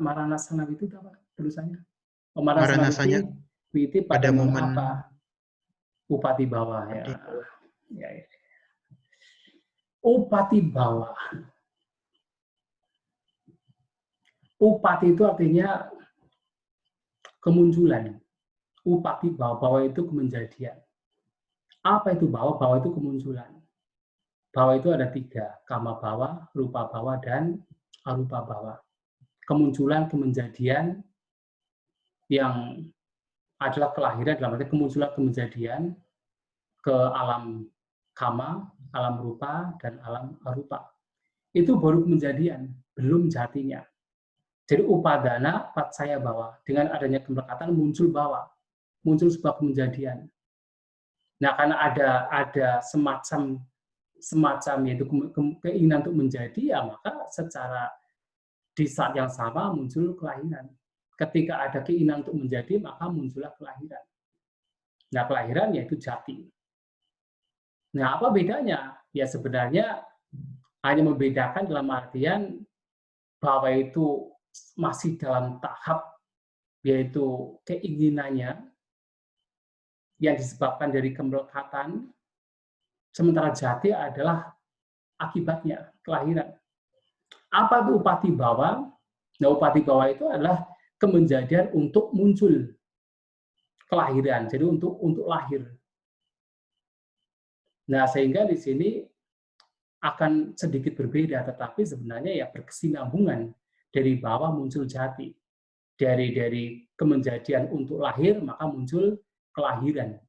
marana sanawiti itu apa tulisannya? Marana sanya witi pada momen momen apa? Upati bawah ya. Ya. Upati bawah. Upati itu artinya kemunculan. Upati bawah itu kemenjadian. Apa itu bawah? Bawah itu kemunculan. Bawah itu ada 3, kama bawah, rupa bawah, dan arupa bawah. Kemunculan, kemenjadian yang adalah kelahiran dalam arti kemunculan kemenjadian ke alam kama, alam rupa, dan alam arupa. Itu baru kemenjadian, belum jatinya. Jadi upadana paccaya bawah. Dengan adanya kemelekatan muncul bawah. Muncul sebuah kemenjadian. Nah, karena ada semacam yaitu keinginan untuk menjadi, ya maka secara di saat yang sama muncul kelahiran. Ketika ada keinginan untuk menjadi, maka muncullah kelahiran. Nah, kelahiran yaitu jati. Nah, apa bedanya? Ya sebenarnya hanya membedakan dalam artian bahwa itu masih dalam tahap yaitu keinginannya yang disebabkan dari kemelekatan, sementara jati adalah akibatnya, kelahiran. Apa itu upati bawa? Nah, upati bawa itu adalah kemenjadian untuk muncul kelahiran, jadi untuk lahir. Nah, sehingga di sini akan sedikit berbeda, tetapi sebenarnya ya berkesinambungan. Dari bawah muncul jati. Dari kemenjadian untuk lahir, maka muncul kelahiran.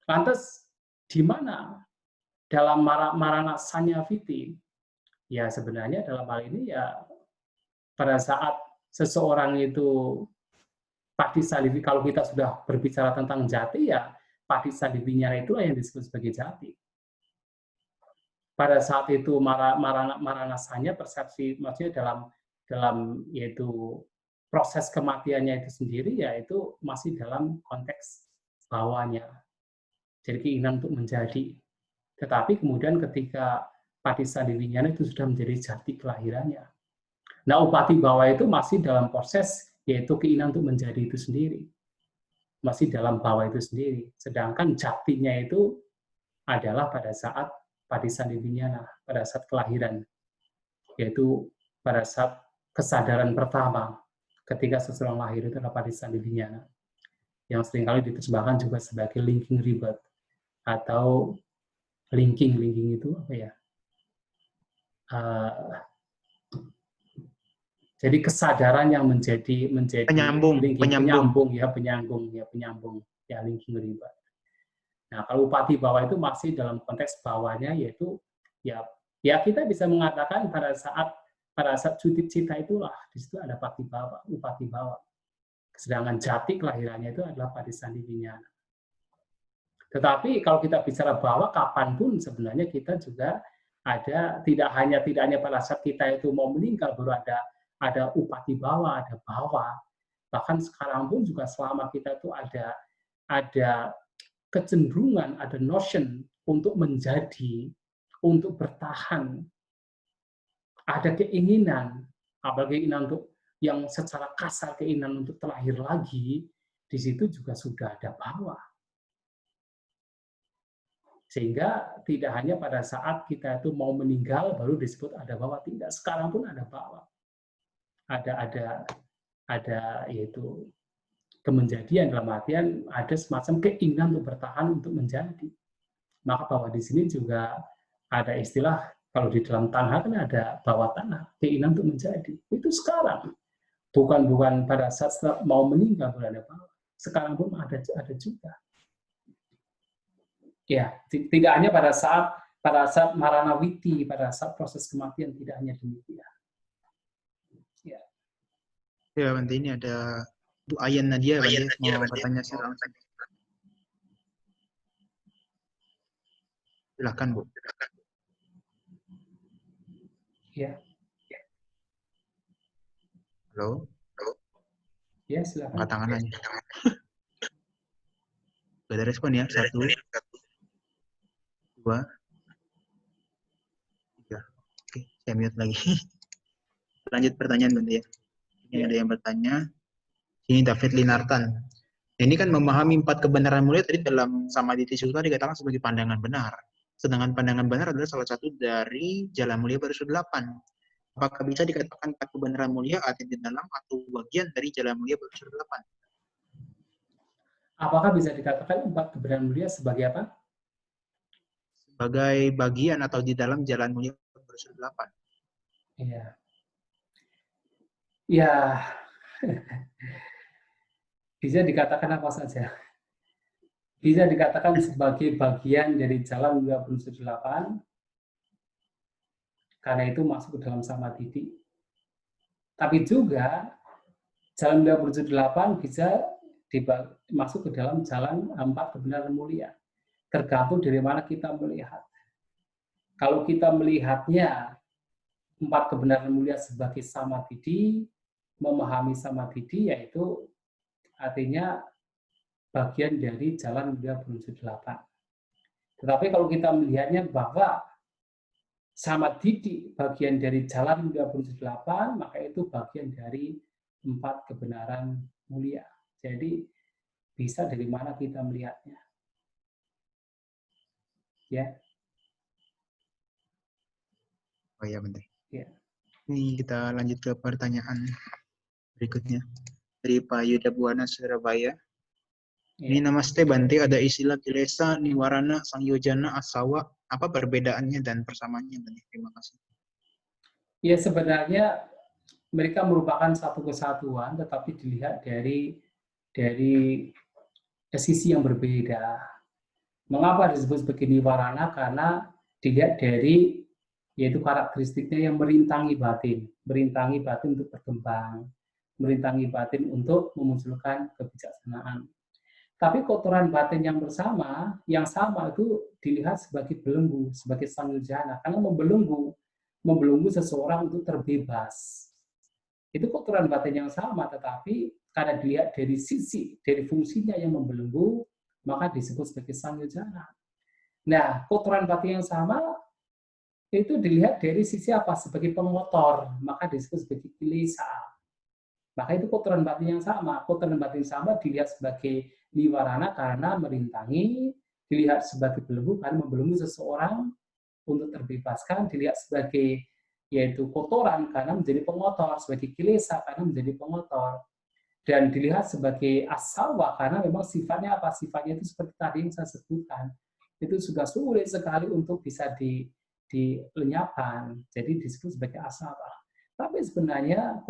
Lantas, di mana dalam marana sanyaviti? Ya sebenarnya dalam hal ini ya pada saat seseorang itu patisalivi, kalau kita sudah berbicara tentang jati, ya patisalivinya itulah yang disebut sebagai jati. pada saat itu maranasanya persepsi, maksudnya dalam yaitu proses kematiannya itu sendiri, yaitu masih dalam konteks bawahnya. Jadi keinginan untuk menjadi. Tetapi kemudian ketika Patisadiwinyana itu sudah menjadi jati kelahirannya. Nah, upati bawah itu masih dalam proses, yaitu keinginan untuk menjadi itu sendiri. Masih dalam bawah itu sendiri. Sedangkan jatinya itu adalah pada saat Patisadiwinyana, pada saat kelahiran. Yaitu pada saat kesadaran pertama, ketika seseorang lahir itu adalah Patisadiwinyana. Yang seringkali diterjemahkan juga sebagai linking rebirth. Atau linking itu apa ya? Jadi kesadaran yang menjadi penyambung ya, linking rebirth. Nah, kalau upati bawah itu masih dalam konteks bawahnya, yaitu ya kita bisa mengatakan pada saat cuti cita itulah di situ ada upati bawah. Sedangkan jati kelahirannya itu adalah Patisadiwinyana. Tetapi kalau kita bicara bawah, kapanpun sebenarnya kita juga ada, tidak hanya pada saat kita itu mau meninggal baru ada upati bawah, ada bawah. Bahkan sekarang pun juga selama kita itu ada kecenderungan, ada notion untuk menjadi, untuk bertahan, ada keinginan, apalagi keinginan untuk yang secara kasar, keinginan untuk terlahir lagi, di situ juga sudah ada bawah. Sehingga tidak hanya pada saat kita itu mau meninggal baru disebut ada bawah, tidak. Sekarang pun ada bawah. Ada yaitu kemenjadian, dalam artian ada semacam keinginan untuk bertahan, untuk menjadi. Maka bawah di sini juga ada istilah, kalau di dalam tanah kan ada bawah tanah, keinginan untuk menjadi. Itu sekarang. Bukan pada saat mau meninggal baru ada bawah. Sekarang pun ada juga. Ya, tidak hanya pada saat maranawiti, pada saat proses kematian, tidak hanya demikian. Ya. Ya, Bante, ini ada Bu Ayan Nadia, Bante, mau bertanya secara langsung. Silakan, Bu. Ya. Halo? Ya, silakan. Angkat tangan aja. Gak ada respon ya? 1, 2, 3. Oke, saya mute lagi. Lanjut pertanyaan, Bante, ya. Ini ada yang bertanya. Ini David Linartan. Ini kan memahami 4 kebenaran mulia tadi dalam Samadhi Sutta dikatakan sebagai pandangan benar. Sedangkan pandangan benar adalah salah satu dari jalan mulia Parisudha 8. Apakah bisa dikatakan 4 kebenaran mulia ada di dalam atau bagian dari jalan mulia Parisudha 8? Apakah bisa dikatakan 4 kebenaran mulia sebagai apa? Sebagai bagian atau di dalam jalan mulia Parisudha 8. Iya. Ya. Bisa dikatakan apa saja. Bisa dikatakan sebagai bagian dari jalan mulia Parisudha 8, karena itu masuk ke dalam samadhi. Tapi juga jalan mulia Parisudha 8 bisa masuk ke dalam jalan 4 kebenaran mulia. Tergantung dari mana kita melihat. Kalau kita melihatnya 4 kebenaran mulia sebagai samadhi, memahami samadhi, yaitu artinya bagian dari jalan mulia Parisudha 8. Tetapi kalau kita melihatnya bahwa samadhi bagian dari jalan mulia Parisudha 8, maka itu bagian dari 4 kebenaran mulia. Jadi bisa dari mana kita melihatnya. Ya. Oh iya, Bante. Ya. Ini kita lanjut ke pertanyaan berikutnya. Dari Pak Yuda Buwana Surabaya. Ini namaste Bante, ada istilah kilesa, niwarana, sangyojana, asawa. Apa perbedaannya dan persamaannya, Bante? Terima kasih. Ya, sebenarnya mereka merupakan satu kesatuan, tetapi dilihat dari sisi yang berbeda. Mengapa disebut sebagai niwarana? Karena dilihat dari yaitu karakteristiknya yang merintangi batin untuk berkembang, merintangi batin untuk memunculkan kebijaksanaan. Tapi kotoran batin yang sama itu dilihat sebagai belenggu, sebagai sangyujana. Karena membelenggu seseorang untuk terbebas. Itu kotoran batin yang sama, tetapi karena dilihat dari dari fungsinya yang membelenggu, maka disebut sebagai sangyujana. Nah, kotoran batin yang sama itu dilihat dari sisi apa? Sebagai pengotor, maka disebut sebagai kilesa. Maka itu kotoran batin yang sama. Kotoran batin sama dilihat sebagai niwarana karena merintangi, dilihat sebagai belenggu karena membelenggu seseorang untuk terbebaskan, dilihat sebagai yaitu kotoran karena menjadi pengotor, sebagai kilesa karena menjadi pengotor, dan dilihat sebagai asawa karena memang sifatnya apa? Sifatnya itu seperti tadi yang saya sebutkan, itu sudah sulit sekali untuk bisa dilenyapkan, jadi disebut sebagai asawa. Tapi sebenarnya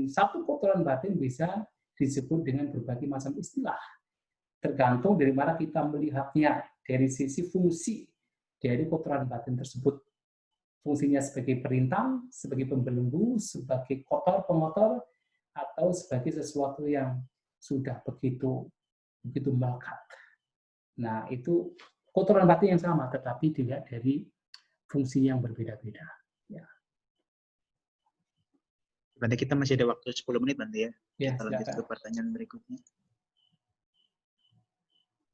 satu kotoran batin bisa disebut dengan berbagai macam istilah. Tergantung dari mana kita melihatnya, dari sisi fungsi dari kotoran batin tersebut. Fungsinya sebagai perintang, sebagai pembelenggu, sebagai kotor, pengotor, atau sebagai sesuatu yang sudah begitu melekat. Nah, itu kotoran batin yang sama, tetapi dilihat dari fungsi yang berbeda-beda. Ya. Berarti kita masih ada waktu 10 menit, Bante ya. Ya, Kita lanjut silakan. ke pertanyaan berikutnya.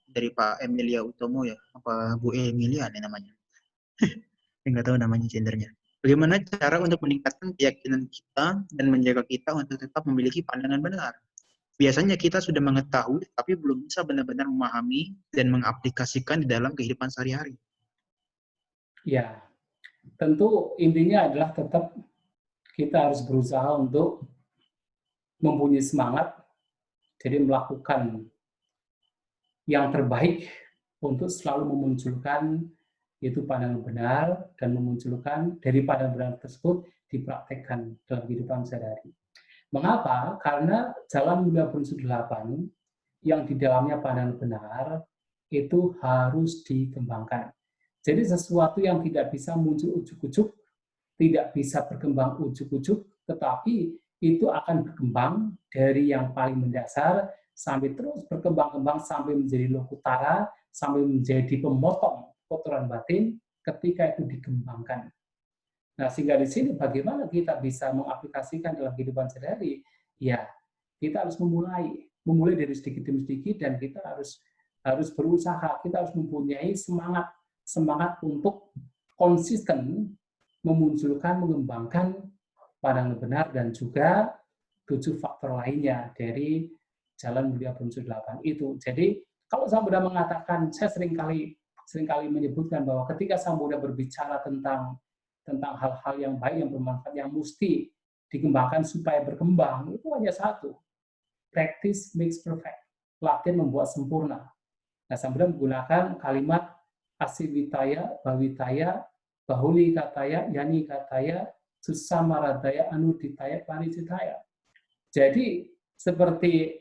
Dari Pak Emilia Utomo ya, apa Bu Emilia nih namanya? Nggak tahu namanya gendernya. Bagaimana cara untuk meningkatkan keyakinan kita dan menjaga kita untuk tetap memiliki pandangan benar? Biasanya kita sudah mengetahui, tapi belum bisa benar-benar memahami dan mengaplikasikan di dalam kehidupan sehari-hari. Ya, tentu intinya adalah tetap kita harus berusaha untuk mempunyai semangat, jadi melakukan yang terbaik untuk selalu memunculkan yaitu pandangan benar dan memunculkan dari pandangan benar tersebut dipraktekkan dalam kehidupan sehari-hari. Mengapa? Karena jalan mulia prinsip 8 yang di dalamnya pandangan benar itu harus dikembangkan. Jadi sesuatu yang tidak bisa muncul ujuk-ujuk, tidak bisa berkembang ujuk-ujuk, tetapi itu akan berkembang dari yang paling mendasar sampai terus berkembang-kembang sampai menjadi lokutara, sampai menjadi pemotong kotoran batin ketika itu dikembangkan. Nah, sehingga di sini bagaimana kita bisa mengaplikasikan dalam kehidupan sehari-hari? Ya, kita harus memulai dari sedikit demi sedikit, dan kita harus berusaha, kita harus mempunyai semangat untuk konsisten memunculkan, mengembangkan pandangan benar dan juga 7 faktor lainnya dari jalan mulia prinsip 8 itu. Jadi, kalau Sang Buddha mengatakan, saya seringkali menyebutkan bahwa ketika Sang Buddha berbicara tentang hal-hal yang baik, yang bermanfaat, yang mesti dikembangkan supaya berkembang, itu hanya satu. Practice makes perfect. Latihan membuat sempurna. Nah, Sang Buddha menggunakan kalimat asivitaya, bhavitaya, bahuli kataya, yani kataya, susamaradaya, anuditaya, panicitaya. Jadi, seperti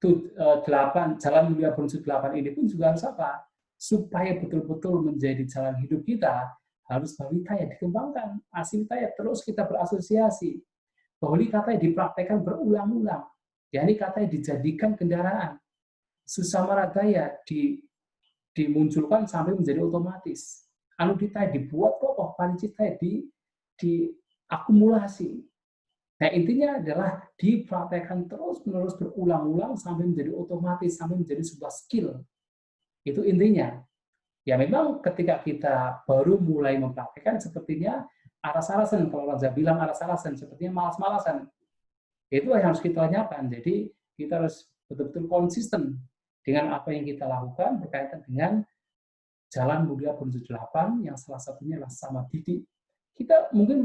8, jalan mulia prinsip 8 ini pun juga harus apa? Supaya betul-betul menjadi jalan hidup kita, harus bhavitaya dikembangkan, asivitaya terus kita berasosiasi, bahuli katanya dipraktekkan berulang-ulang, yakni katanya dijadikan kendaraan, susamaradaya dimunculkan sampai menjadi otomatis, anuditaya dibuat kokoh, panicitaya diakumulasi. Nah, intinya adalah dipraktekkan terus-menerus berulang-ulang sampai menjadi otomatis, sampai menjadi sebuah skill. Itu intinya. Ya memang ketika kita baru mulai mempraktekkan, sepertinya aras-arasan, kalau Raja bilang aras-arasan, sepertinya malas-malasan. Itu yang harus kita lenyapkan. Jadi kita harus betul-betul konsisten dengan apa yang kita lakukan berkaitan dengan jalan mulia prinsip 8 yang salah satunya adalah samadhi. Kita mungkin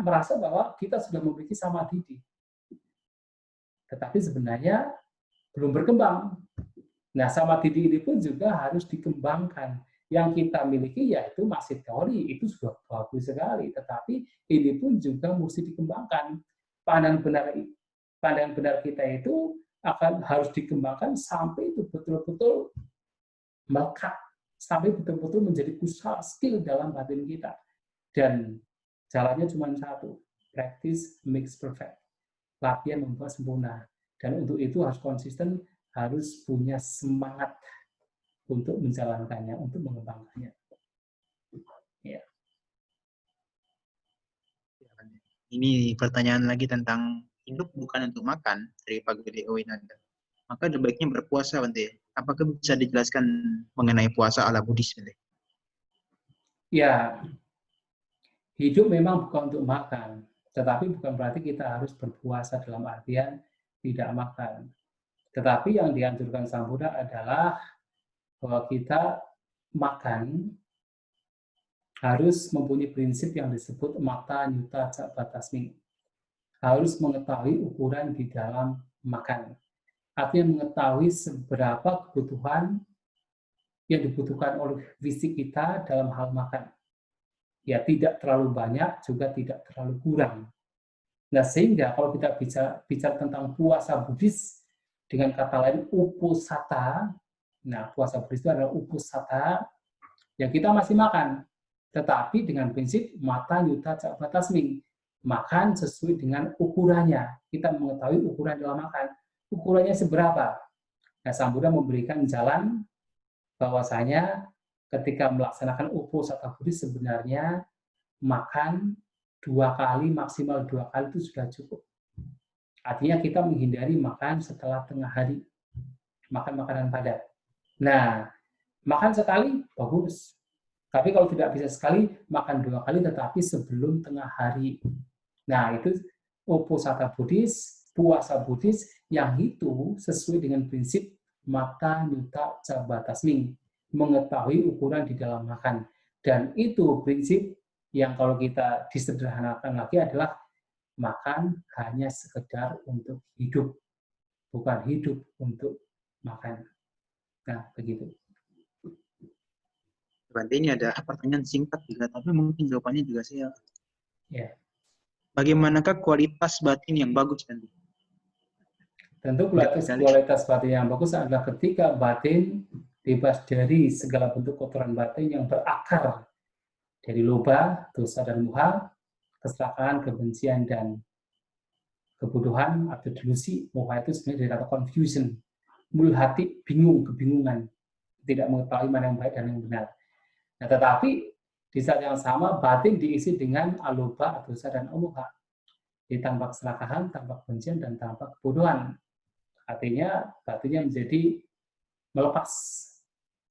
merasa bahwa kita sudah memiliki samadhi, tetapi sebenarnya belum berkembang. Nah, samadhi ini pun juga harus dikembangkan. Yang kita miliki yaitu masih teori, itu sudah bagus sekali, tetapi ini pun juga mesti dikembangkan. Pandangan benar kita itu harus dikembangkan sampai itu betul-betul melekat, sampai betul-betul menjadi pusat skill dalam batin kita. Dan jalannya cuma satu, practice makes perfect. Latihan membuat sempurna. Dan untuk itu harus konsisten, harus punya semangat untuk menjalankannya, untuk mengembangkannya. Ya. Ini pertanyaan lagi tentang hidup bukan untuk makan dari Pak Gede Owinanda. Maka ada baiknya berpuasa, Bante. Apakah bisa dijelaskan mengenai puasa ala Buddhis, Bante? Ya, hidup memang bukan untuk makan, tetapi bukan berarti kita harus berpuasa dalam artian tidak makan. Tetapi yang dianjurkan Sang Buddha adalah bahwa kita makan harus mempunyai prinsip yang disebut mata nyuta cak batasmi. Harus mengetahui ukuran di dalam makan. Artinya mengetahui seberapa kebutuhan yang dibutuhkan oleh fisik kita dalam hal makan. Ya, tidak terlalu banyak, juga tidak terlalu kurang. Nah, sehingga kalau kita bicara tentang puasa Buddhis, dengan kata lain uposatha, nah puasa Buddhis itu adalah uposatha, yang kita masih makan. Tetapi dengan prinsip mata nyuta cak batasmi, makan sesuai dengan ukurannya. Kita mengetahui ukuran dalam makan. Ukurannya seberapa? Nah, Sang Buddha memberikan jalan bahwasanya ketika melaksanakan uposatha Buddhis sebenarnya makan 2 kali, maksimal 2 kali itu sudah cukup. Artinya kita menghindari makan setelah tengah hari, makan makanan padat. Nah, makan sekali, bagus. Tapi kalau tidak bisa sekali, makan 2 kali tetapi sebelum tengah hari. Nah, itu uposatha Buddhis, puasa Buddhis yang itu sesuai dengan prinsip mata nyuta cak batasmi, mengetahui ukuran di dalam makan. Dan itu prinsip yang kalau kita disederhanakan lagi adalah makan hanya sekedar untuk hidup, bukan hidup untuk makan. Nah, begitu. Bante, ini ada pertanyaan singkat juga, tapi mungkin jawabannya juga saya. Ya. Bagaimanakah kualitas batin yang bagus, Bante? Tentu kualitas batin yang bagus adalah ketika batin bebas dari segala bentuk kotoran batin yang berakar dari loba, dosa dan muha, keserakahan, kebencian, dan kebodohan atau delusi. Muha itu sebenarnya dari kata confusion, mulhati, bingung, kebingungan, tidak mengetahui mana yang baik dan yang benar. Nah, tetapi di saat yang sama batin diisi dengan aloba, dosa, dan amoha. Jadi tanpa keserakahan, tanpa kebencian, dan tanpa kebodohan. Artinya batinnya menjadi melepas.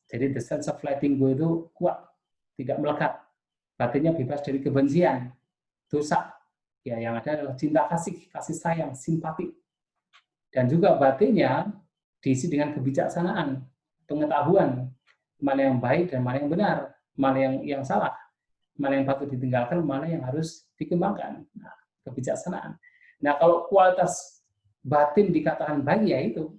Jadi the sense of letting go itu kuat, tidak melekat. Batinnya bebas dari kebencian, dosa. Ya, yang ada adalah cinta kasih, kasih sayang, simpati. Dan juga batinnya diisi dengan kebijaksanaan, pengetahuan, mana yang baik dan mana yang benar, mana yang salah, mana yang patut ditinggalkan, mana yang harus dikembangkan. Nah, kebijaksanaan. Nah, kalau kualitas batin dikatakan baik, yaitu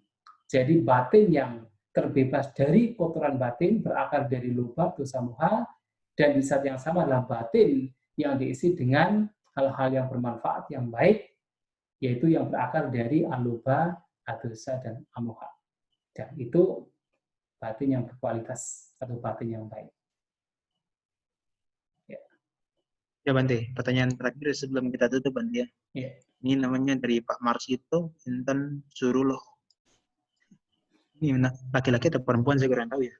jadi batin yang terbebas dari kotoran batin, berakar dari loba, dosa, moha, dan di saat yang sama adalah batin yang diisi dengan hal-hal yang bermanfaat, yang baik, yaitu yang berakar dari aloba, dosa, dan amoha. Dan itu batin yang berkualitas atau batin yang baik. Ya, Bante, pertanyaan terakhir sebelum kita tutup, Bante. Ya. Ini namanya dari Pak Marsito, Intan Suruloh. Ini laki-laki atau perempuan saya kurang tahu ya.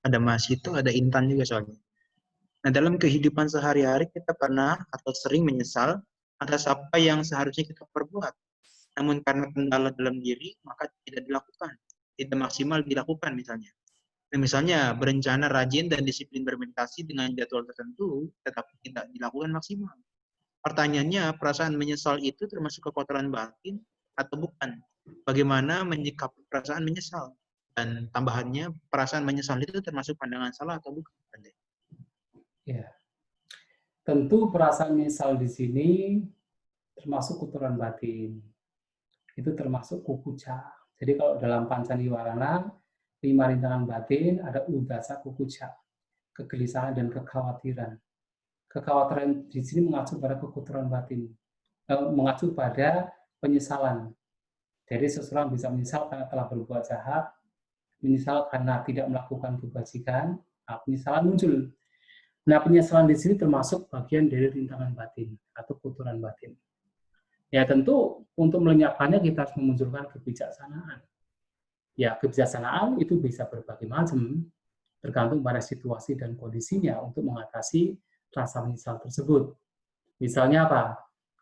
Ada Marsito, ada Intan juga soalnya. Nah, dalam kehidupan sehari-hari kita pernah atau sering menyesal atas apa yang seharusnya kita perbuat. Namun karena kendala dalam diri, maka tidak dilakukan. Tidak maksimal dilakukan misalnya. Nah, misalnya berencana rajin dan disiplin bermeditasi dengan jadwal tertentu, tetapi tidak dilakukan maksimal. Pertanyaannya, perasaan menyesal itu termasuk kekotoran batin atau bukan? Bagaimana menyikapi perasaan menyesal? Dan tambahannya, perasaan menyesal itu termasuk pandangan salah atau bukan? Ya, tentu perasaan menyesal di sini termasuk kotoran batin. Itu termasuk kukuca. Jadi kalau dalam Pancaniwarana, 5 rintangan batin ada udasa kukuca, kegelisahan dan kekhawatiran. Kekhawatiran di sini mengacu pada kekotoran batin, mengacu pada penyesalan. Jadi seseorang bisa menyesal karena telah berbuat jahat, menyesal karena tidak melakukan kebajikan, penyesalan muncul. Nah, penyesalan di sini termasuk bagian dari rintangan batin atau kotoran batin. Ya tentu untuk melenyapkannya kita harus memunculkan kebijaksanaan. Ya, kebijaksanaan itu bisa berbagai macam, tergantung pada situasi dan kondisinya untuk mengatasi rasa menyesal tersebut. Misalnya apa?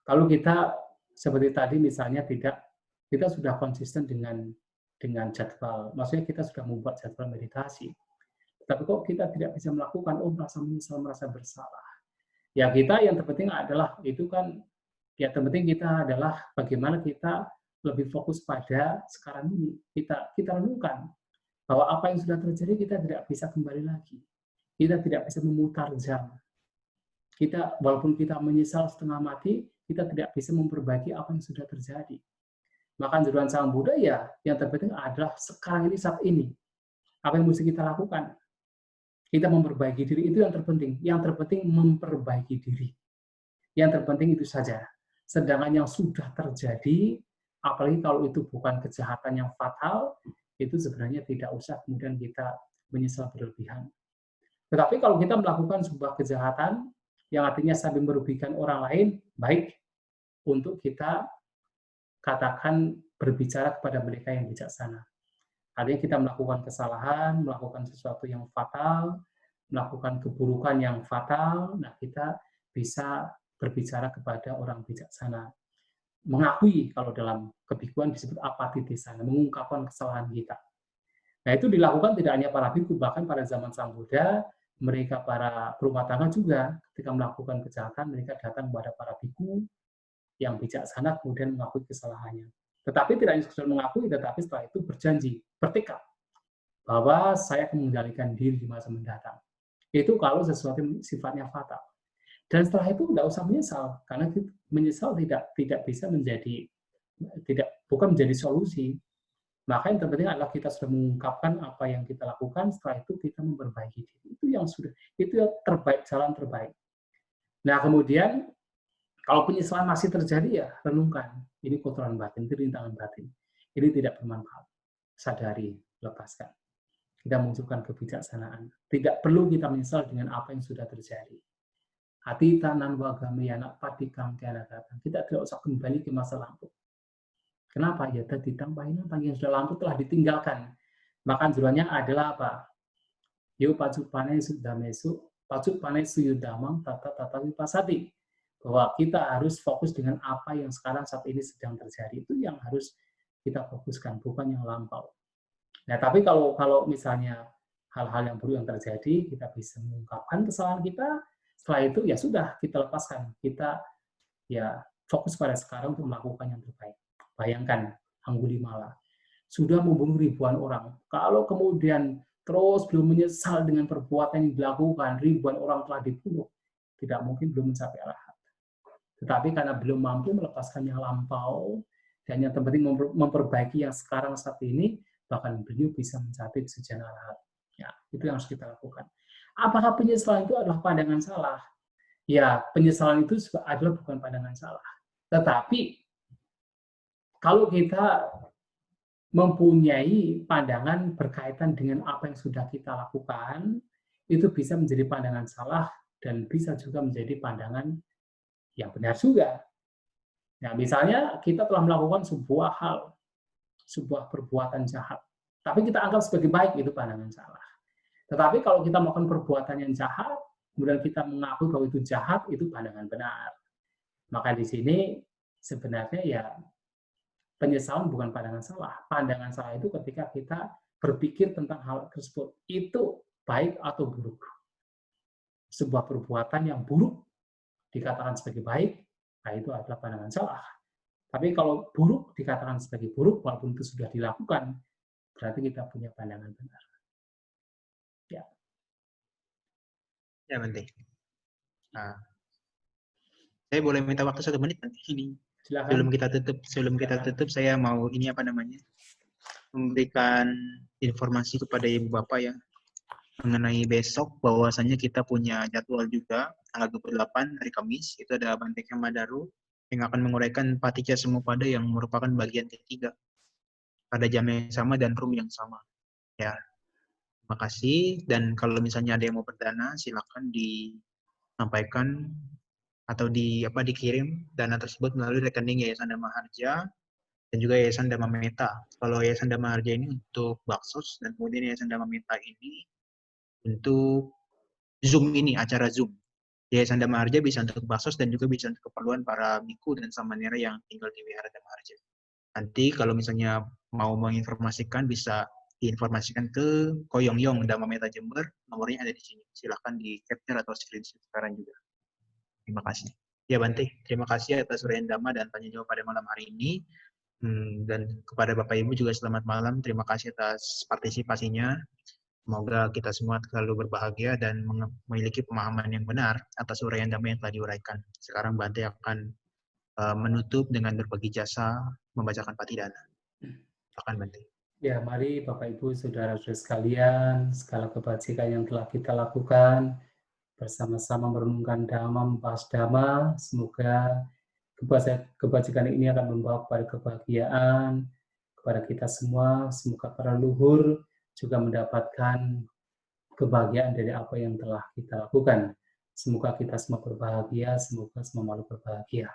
Kalau kita seperti tadi misalnya kita sudah konsisten dengan jadwal, maksudnya kita sudah membuat jadwal meditasi, tapi kok kita tidak bisa melakukan, merasa menyesal, merasa bersalah. Ya kita yang terpenting adalah itu kan, ya terpenting kita adalah bagaimana kita lebih fokus pada sekarang ini. Kita renungkan bahwa apa yang sudah terjadi kita tidak bisa kembali lagi. Kita tidak bisa memutar jam. Kita walaupun kita menyesal setengah mati, kita tidak bisa memperbaiki apa yang sudah terjadi. Maka anjuran Sang Buddha ya yang terpenting adalah sekarang ini, saat ini. Apa yang mesti kita lakukan? Kita memperbaiki diri, itu yang terpenting. Yang terpenting memperbaiki diri. Yang terpenting itu saja. Sedangkan yang sudah terjadi, apalagi kalau itu bukan kejahatan yang fatal, itu sebenarnya tidak usah kemudian kita menyesal berlebihan. Tetapi kalau kita melakukan sebuah kejahatan, yang artinya sambil merugikan orang lain, baik untuk kita katakan berbicara kepada mereka yang bijaksana. Artinya kita melakukan kesalahan, melakukan sesuatu yang fatal, melakukan keburukan yang fatal, nah kita bisa berbicara kepada orang bijaksana. Mengakui, kalau dalam kebikuan disebut apatidesana, mengungkapkan kesalahan kita. Nah itu dilakukan tidak hanya para biku, bahkan pada zaman Sang Buddha, mereka para berumah tangga juga, ketika melakukan kejahatan, mereka datang kepada para biku yang bijaksana, kemudian mengakui kesalahannya. Tetapi tidak hanya sekedar mengakui, tetapi setelah itu berjanji, bertekad, bahwa saya akan mengendalikan diri di masa mendatang. Itu kalau sesuatu yang sifatnya fatal. Dan setelah itu tidak usah menyesal, karena menyesal tidak bisa menjadi, bukan menjadi solusi. Maka yang terpenting adalah kita sudah mengungkapkan apa yang kita lakukan, setelah itu kita memperbaiki diri. Itu yang terbaik, jalan terbaik. Nah kemudian, kalau penyesalan masih terjadi, ya renungkan. Ini kotoran batin, itu rintangan batin. Ini tidak bermanfaat. Sadari, lepaskan. Kita munculkan kebijaksanaan. Tidak perlu kita menyesal dengan apa yang sudah terjadi. Hati tanan wagame anak patikam tiada datang. Kita tidak usah kembali ke masa lampau. Kenapa? Ya tadi tambahin apa yang sudah lampau telah ditinggalkan. Maka anjurannya adalah apa? Yo pacupane sudamesu, pacupane suyudamang tata vipasati. Bahwa kita harus fokus dengan apa yang sekarang saat ini sedang terjadi. Itu yang harus kita fokuskan, bukan yang lampau. Nah, tapi kalau misalnya hal-hal yang buruk yang terjadi, kita bisa mengungkapkan kesalahan kita, setelah itu ya sudah, kita lepaskan. Kita ya fokus pada sekarang untuk melakukan yang terbaik. Bayangkan, Anggulimala sudah membunuh ribuan orang. Kalau kemudian terus belum menyesal dengan perbuatan yang dilakukan, ribuan orang telah dibunuh, tidak mungkin belum mencapai arahat. Tetapi karena belum mampu melepaskan yang lampau, dan yang terpenting memperbaiki yang sekarang saat ini, bahkan beliau bisa mencapai kesucian arahat. Ya, itu yang harus kita lakukan. Apakah penyesalan itu adalah pandangan salah? Ya, penyesalan itu adalah bukan pandangan salah. Tetapi, kalau kita mempunyai pandangan berkaitan dengan apa yang sudah kita lakukan, itu bisa menjadi pandangan salah, dan bisa juga menjadi pandangan yang benar juga. Nah, misalnya kita telah melakukan sebuah hal, sebuah perbuatan jahat, tapi kita anggap sebagai baik, itu pandangan salah. Tetapi kalau kita melakukan perbuatan yang jahat, kemudian kita mengakui bahwa itu jahat, itu pandangan benar. Maka di sini sebenarnya ya penyesalan bukan pandangan salah. Pandangan salah itu ketika kita berpikir tentang hal tersebut, itu baik atau buruk. Sebuah perbuatan yang buruk dikatakan sebagai baik, nah itu adalah pandangan salah. Tapi kalau buruk dikatakan sebagai buruk, walaupun itu sudah dilakukan, berarti kita punya pandangan benar. Ya. Ya, Bante. Nah, saya boleh minta waktu 1 menit nanti ini. Silakan. Sebelum kita tutup, saya mau memberikan informasi kepada Ibu Bapak ya mengenai besok, bahwasanya kita punya jadwal juga tanggal 28 hari Kamis, itu ada Bante Kamadaru yang akan menguraikan Paticca Samuppada yang merupakan bagian ketiga pada jam yang sama dan room yang sama. Ya, terima kasih. Dan kalau misalnya ada yang mau berdana, silakan disampaikan atau dikirim dana tersebut melalui rekening Yayasan Dharma Harja dan juga Yayasan Dhamma Meta. Kalau Yayasan Dhamma Harja ini untuk baksos, dan kemudian Yayasan Dhamma Meta ini untuk Zoom ini, acara Zoom. Yayasan Dhamma Harja bisa untuk baksos dan juga bisa untuk keperluan para biku dan samanera yang tinggal di Wihara Dhamma Harja. Nanti kalau misalnya mau menginformasikan bisa diinformasikan ke Koyongyong Dhamma Meta Jember, nomornya ada di sini. Silahkan di capture atau screenshot sekarang juga. Terima kasih. Ya Bante, terima kasih atas uraian Dhamma dan tanya jawab pada malam hari ini. Dan kepada Bapak Ibu juga selamat malam. Terima kasih atas partisipasinya. Semoga kita semua selalu berbahagia dan memiliki pemahaman yang benar atas uraian Dhamma yang telah diuraikan. Sekarang Bante akan menutup dengan berbagi jasa membacakan Patidana. Silakan Bante. Ya, mari Bapak Ibu Saudara-saudara sekalian, segala kebajikan yang telah kita lakukan bersama-sama merenungkan Dhamma, membahas Dhamma, semoga kebajikan ini akan membawa kepada kebahagiaan kepada kita semua. Semoga para leluhur juga mendapatkan kebahagiaan dari apa yang telah kita lakukan. Semoga kita semua berbahagia, semoga semua makhluk berbahagia.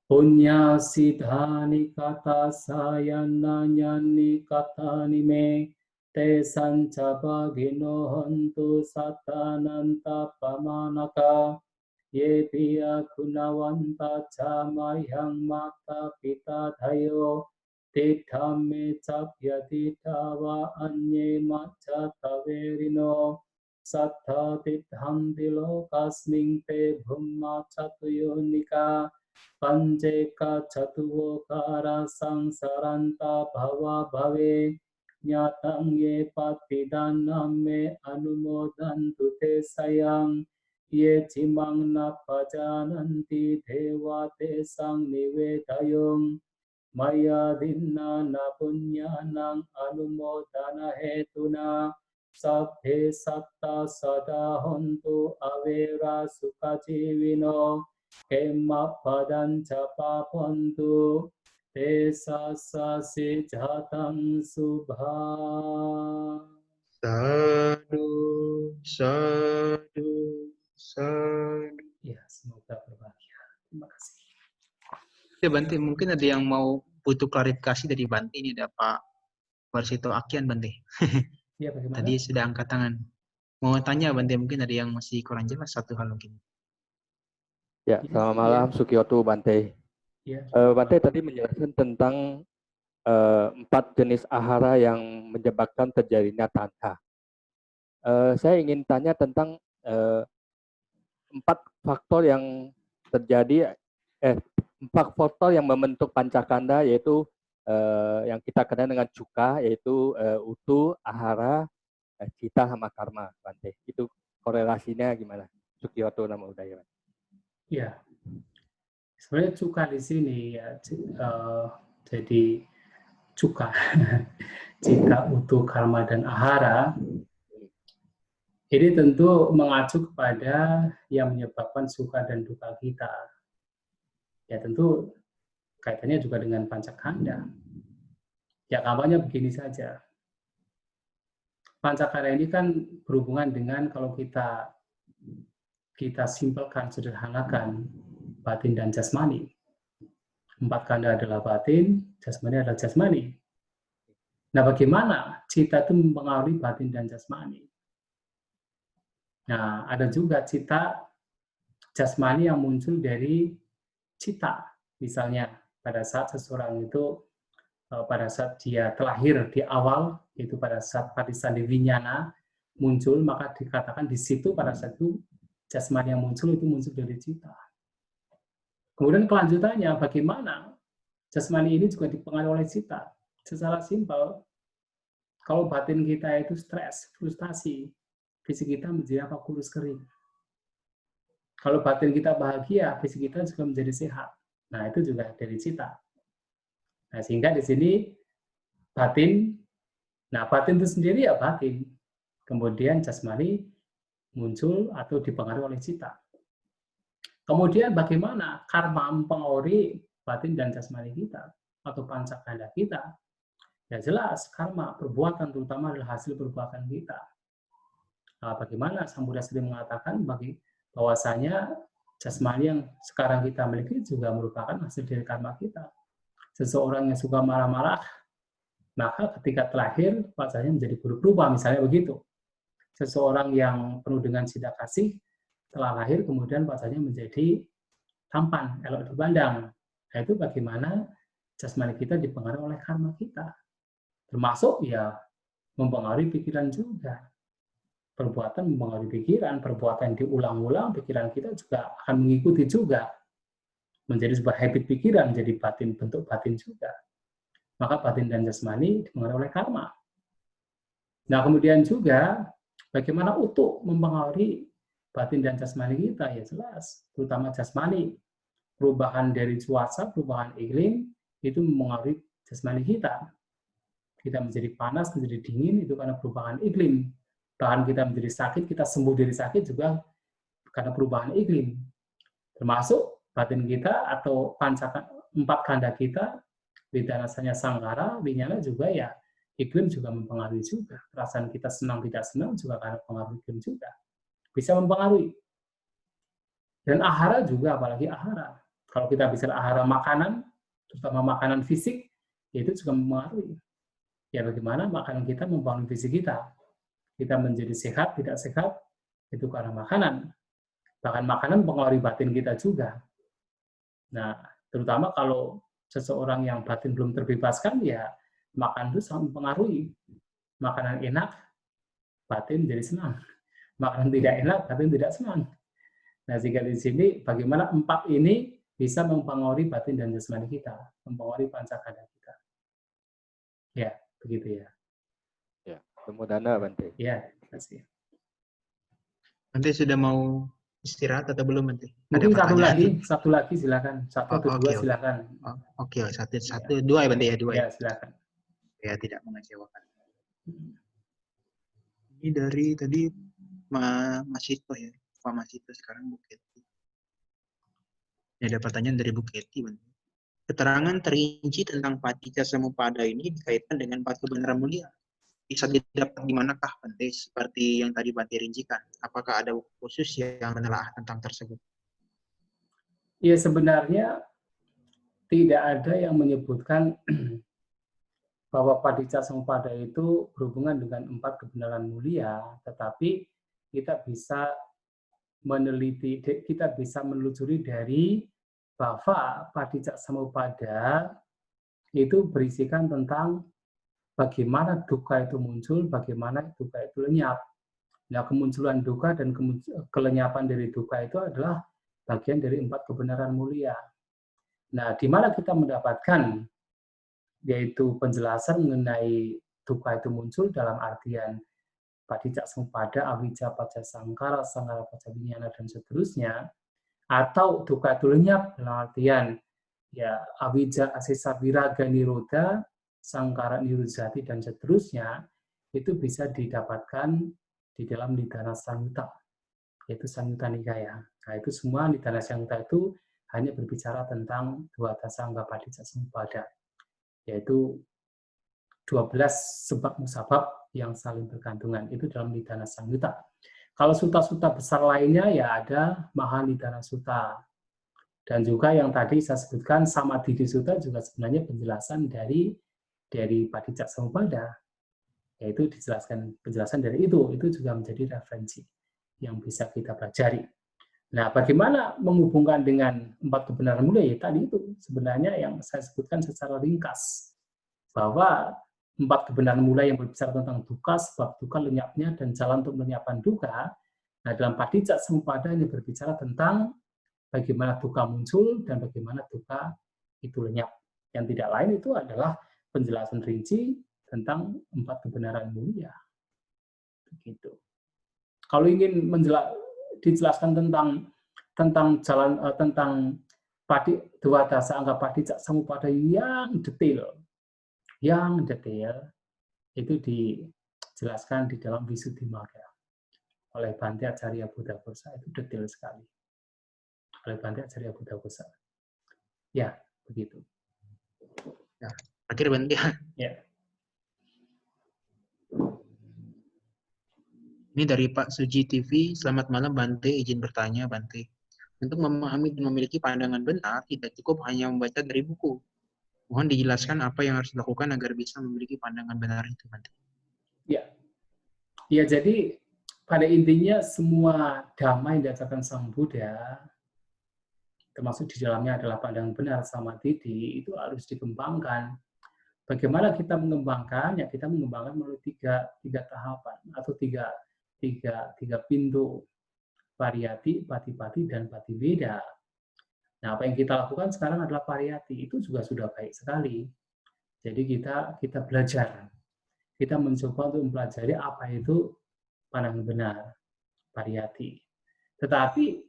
Punya sidhani kata sayana nyani kata nime te sanca bagino hontu satananta pamanaka ye piya gunawanta camayang mata pita dhayo tithame capya tithawa anye maca taverino sattha titham dilo kasming te bhumma catuyonika Panjeka catuwo kara sangsaranta bhava bhave nyatang ye patidanam me anumodantu te sayang ye cimang napajananti dewa te sang nivedayong maya dinna napunyanang anumodana hetuna sabhe satta sada hontu avera sukajivino Kemma padan capa pontu desa sasi jatang subha. Sadu, sadu, sadu. Ya, semoga berbahagia. Terima kasih. Ya Bante, mungkin ada yang mau butuh klarifikasi dari Bante, ini ada Pak Warsito Akian Bante. Ya, bagaimana? Tadi sudah angkat tangan. Mau tanya Bante, mungkin ada yang masih kurang jelas satu hal mungkin. Ya, selamat malam Sukiyoto Bante. Ya. Bante tadi menjelaskan tentang 4 jenis ahara yang menyebabkan terjadinya tanha. Saya ingin tanya tentang 4 faktor yang terjadi, 4 faktor yang membentuk pancakanda, yaitu yang kita kenal dengan cuka, yaitu utu, ahara, cita, sama karma, Bante. Itu korelasinya gimana? Sukiyoto Namo Buddhaya. Ya, sebenarnya cuka di sini ya, jadi cuka, cita, utu, karma, dan ahara. Ini tentu mengacu kepada yang menyebabkan suka dan duka kita. Ya tentu kaitannya juga dengan pancakanda. Ya kampanye begini saja. Pancakanda ini kan berhubungan dengan kalau kita simpelkan, sederhanakan batin dan jasmani. 4 kanda adalah batin, jasmani adalah jasmani. Nah, bagaimana cita itu mempengaruhi batin dan jasmani? Nah, ada juga cita jasmani yang muncul dari cita. Misalnya, pada saat seseorang itu, pada saat dia terlahir di awal, yaitu pada saat patisandi vinyana muncul, maka dikatakan di situ pada saat itu jasmani yang muncul itu muncul dari cita. Kemudian kelanjutannya, bagaimana jasmani ini juga dipengaruhi oleh cita. Secara simpel, kalau batin kita itu stres, frustasi, fisik kita menjadi apa? Kurus kering. Kalau batin kita bahagia, fisik kita juga menjadi sehat. Nah, itu juga dari cita. Nah, sehingga di sini batin, nah batin itu sendiri ya batin. Kemudian jasmani muncul atau dipengaruhi oleh cita. Kemudian bagaimana karma mempengaruhi batin dan jasmani kita atau pancakanda kita? Ya jelas, karma, perbuatan terutama adalah hasil perbuatan kita. Nah, bagaimana Sang Buddha sendiri mengatakan bahwasanya jasmani yang sekarang kita miliki juga merupakan hasil dari karma kita. seseorang yang suka marah-marah, maka ketika terlahir wajahnya menjadi berubah, misalnya begitu. Seseorang yang penuh dengan cinta kasih, setelah lahir kemudian wajahnya menjadi tampan, elok dipandang. Nah, itu bagaimana jasmani kita dipengaruhi oleh karma kita. Termasuk ya mempengaruhi pikiran juga. Perbuatan mempengaruhi pikiran, perbuatan diulang-ulang, pikiran kita juga akan mengikuti juga. Menjadi sebuah habit pikiran, menjadi batin, bentuk batin juga. Maka batin dan jasmani dipengaruhi oleh karma. Nah, kemudian juga bagaimana utuk mempengaruhi batin dan jasmani kita, ya jelas, terutama jasmani. Perubahan dari cuaca, perubahan iklim, itu mempengaruhi jasmani kita. Kita menjadi panas, menjadi dingin, itu karena perubahan iklim. Bahkan kita menjadi sakit, kita sembuh dari sakit juga karena perubahan iklim. Termasuk batin kita atau empat kanda kita, widanasanya sangkara, winyana juga ya, iklim juga mempengaruhi juga. Perasaan kita senang tidak senang juga karena pengaruh iklim juga. Bisa mempengaruhi. Dan ahara juga, apalagi ahara. Kalau kita bicara ahara makanan, terutama makanan fisik, itu juga mempengaruhi. Ya bagaimana makanan kita mempengaruhi fisik kita. Kita menjadi sehat, tidak sehat, itu karena makanan. Bahkan makanan mempengaruhi batin kita juga. Nah, terutama kalau seseorang yang batin belum terbebaskan, ya makan itu sangat mempengaruhi. Makanan enak, batin jadi senang. Makanan tidak enak, batin tidak senang. Nah, jika di sini bagaimana empat ini bisa mempengaruhi batin dan jasmani kita, mempengaruhi pancakanda kita. Ya, begitu ya. Ya, Temudana Bante. Ya, terima kasih. Bante sudah mau istirahat atau belum, Bante? Mungkin pertanyaan? satu lagi silakan. Satu atau dua silakan. Oke, dua ya, Bante ya, dua. Ya, silakan. Ya, tidak mengecewakan. Ini dari tadi Mas Ito ya, Pak Mas Ito, sekarang Bu Keti. Ini ada pertanyaan dari Bu Keti, Bante. Keterangan terinci tentang paticca samuppada ini dikaitkan dengan 4 kebenaran mulia. Bisa didapat di manakah, Bante? Seperti yang tadi Bante rincikan. Apakah ada buku khusus yang menelaah tentang tersebut? Ya, sebenarnya tidak ada yang menyebutkan bahwa paticca samuppada itu berhubungan dengan 4 kebenaran mulia, tetapi kita bisa meneliti, kita bisa menelusuri dari bahwa paticca samuppada itu berisikan tentang bagaimana dukkha itu muncul, bagaimana dukkha itu lenyap. Nah, kemunculan dukkha dan kelenyapan dari dukkha itu adalah bagian dari 4 kebenaran mulia. Nah, di mana kita mendapatkan yaitu penjelasan mengenai dukkha itu muncul dalam artian paticca samuppada, avijja, pacca sangkara, sangkara, pacca viññāna, dan seterusnya, atau dukkha itu lenyap dalam artian ya avijja, asesa, viraga, nirodha, sangkara, niruddhati, dan seterusnya, itu bisa didapatkan di dalam Nidana Samyutta, yaitu Samyutta Nikaya. Nah, itu semua Nidana Samyutta itu hanya berbicara tentang dwadasangga paticca samuppada, yaitu 12 sebab musabab yang saling bergantungan. Itu dalam Nidana Samyutta. Kalau sutta-sutta besar lainnya ya ada Mahanidana Sutta. Dan juga yang tadi saya sebutkan Samadhi Sutta juga sebenarnya penjelasan dari paticca samuppada. Yaitu dijelaskan penjelasan dari itu juga menjadi referensi yang bisa kita pelajari. Nah, bagaimana menghubungkan dengan 4 kebenaran mulia? Ya tadi itu sebenarnya yang saya sebutkan secara ringkas. Bahwa 4 kebenaran mulia yang berbicara tentang dukkha, sebab dukkha, lenyapnya, dan jalan untuk melenyapkan dukkha. Nah, dalam paticca samuppada ini berbicara tentang bagaimana dukkha muncul dan bagaimana dukkha itu lenyap. Yang tidak lain itu adalah penjelasan rinci tentang 4 kebenaran mulia. Begitu. Kalau ingin dijelaskan tentang jalan tentang dwadasangga paticca samuppada yang detail itu dijelaskan di dalam Visuddhimagga oleh Bhante Acarya Buddhaghosa, itu detail sekali oleh Bhante Acarya Buddhaghosa. Ya, begitu. Ya, akhir Bante. Ya. Ini dari Pak Suji TV. Selamat malam Bante, izin bertanya Bante. Untuk memahami dan memiliki pandangan benar, tidak cukup hanya membaca dari buku. Mohon dijelaskan apa yang harus dilakukan agar bisa memiliki pandangan benar itu, Bante. Ya, ya jadi pada intinya semua dhamma yang diajarkan Sang Buddha, termasuk di dalamnya adalah pandangan benar sama titi, itu harus dikembangkan. Bagaimana kita mengembangkan? Ya kita mengembangkan melalui tiga tahapan atau tiga pintu, pariyati, patipati, dan patibeda. Nah, apa yang kita lakukan sekarang adalah pariyati. Itu juga sudah baik sekali. Jadi kita belajar. Kita mencoba untuk mempelajari apa itu pandangan benar, pariyati. Tetapi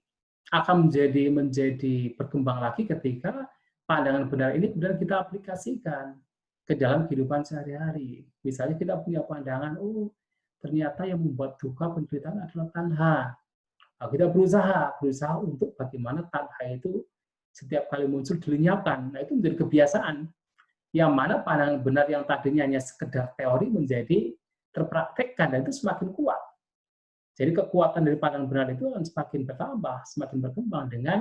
akan menjadi berkembang lagi ketika pandangan benar ini kemudian kita aplikasikan ke dalam kehidupan sehari-hari. Misalnya kita punya pandangan, oh ternyata yang membuat duka penderitaan adalah tanha. Nah, kita berusaha untuk bagaimana tanha itu setiap kali muncul dilenyapkan. Nah, itu menjadi kebiasaan. Yang mana pandangan benar yang tadinya hanya sekedar teori menjadi terpraktekkan, dan itu semakin kuat. Jadi kekuatan dari pandangan benar itu akan semakin bertambah, semakin berkembang dengan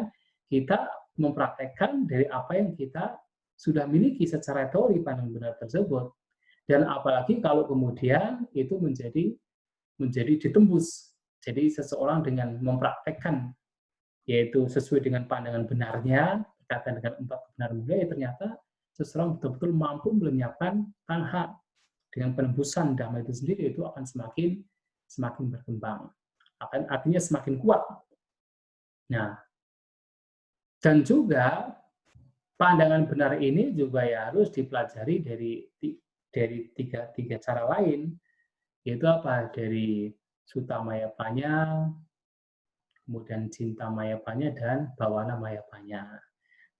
kita mempraktekkan dari apa yang kita sudah miliki secara teori pandangan benar tersebut. Dan apalagi kalau kemudian itu menjadi ditembus. Jadi seseorang dengan mempraktekkan, yaitu sesuai dengan pandangan benarnya, berkaitan dengan 4 kebenaran Buddha, ya ternyata seseorang betul-betul mampu melenyapkan tanha. Dengan penembusan dhamma itu sendiri, itu akan semakin berkembang. Artinya semakin kuat. Nah, dan juga pandangan benar ini juga ya harus dipelajari dari tiga cara lain, yaitu apa? Dari Sutta Mayapanya, kemudian Cinta Mayapanya, dan Bhawana Mayapanya.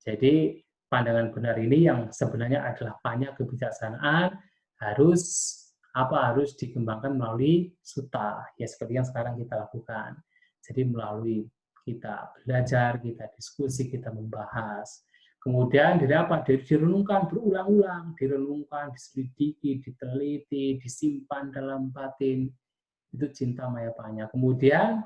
Jadi pandangan benar ini yang sebenarnya adalah panya kebijaksanaan harus dikembangkan melalui sutta, ya seperti yang sekarang kita lakukan. Jadi melalui kita belajar, kita diskusi, kita membahas. Kemudian dari apa? Dari direnungkan berulang-ulang, direnungkan, diselidiki, diteliti, disimpan dalam batin. Itu Cinta Mayapanya. Kemudian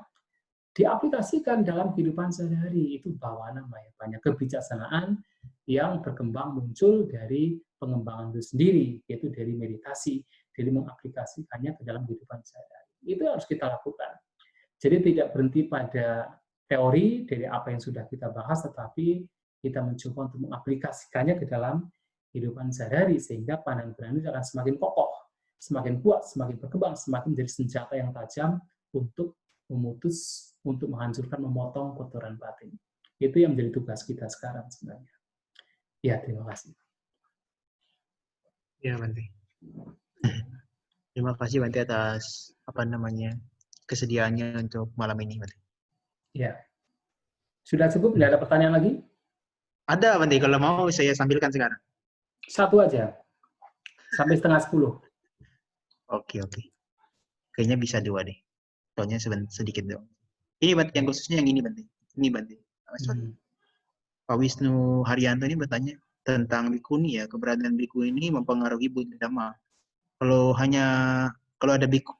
diaplikasikan dalam kehidupan sehari-hari, itu Bhawana Mayapanya, kebijaksanaan yang berkembang muncul dari pengembangan itu sendiri, yaitu dari meditasi, dari mengaplikasikannya ke dalam kehidupan sehari-hari. Itu harus kita lakukan. Jadi tidak berhenti pada teori dari apa yang sudah kita bahas, tetapi kita mencoba untuk mengaplikasikannya ke dalam kehidupan sehari-hari, sehingga pandangan benar itu akan semakin kokoh, semakin kuat, semakin berkembang, semakin menjadi senjata yang tajam untuk memutus, untuk menghancurkan, memotong kotoran batin. Itu yang menjadi tugas kita sekarang sebenarnya. Ya, terima kasih. Ya, Bante. Terima kasih Bante atas kesediaannya untuk malam ini, Bante. Ya. Sudah cukup? Tidak ada pertanyaan lagi? Ada, Bante. Kalau mau saya sambilkan sekarang. Satu aja. Sampai 9:30. Oke. Kayaknya bisa 2 deh. Soalnya sedikit dong. Ini Bante, yang khususnya yang ini Bante. Ini Bante. Pak Wisnu Haryanto ini bertanya tentang bikuni ya, keberadaan biku ini mempengaruhi Buddha Dhamma. Kalau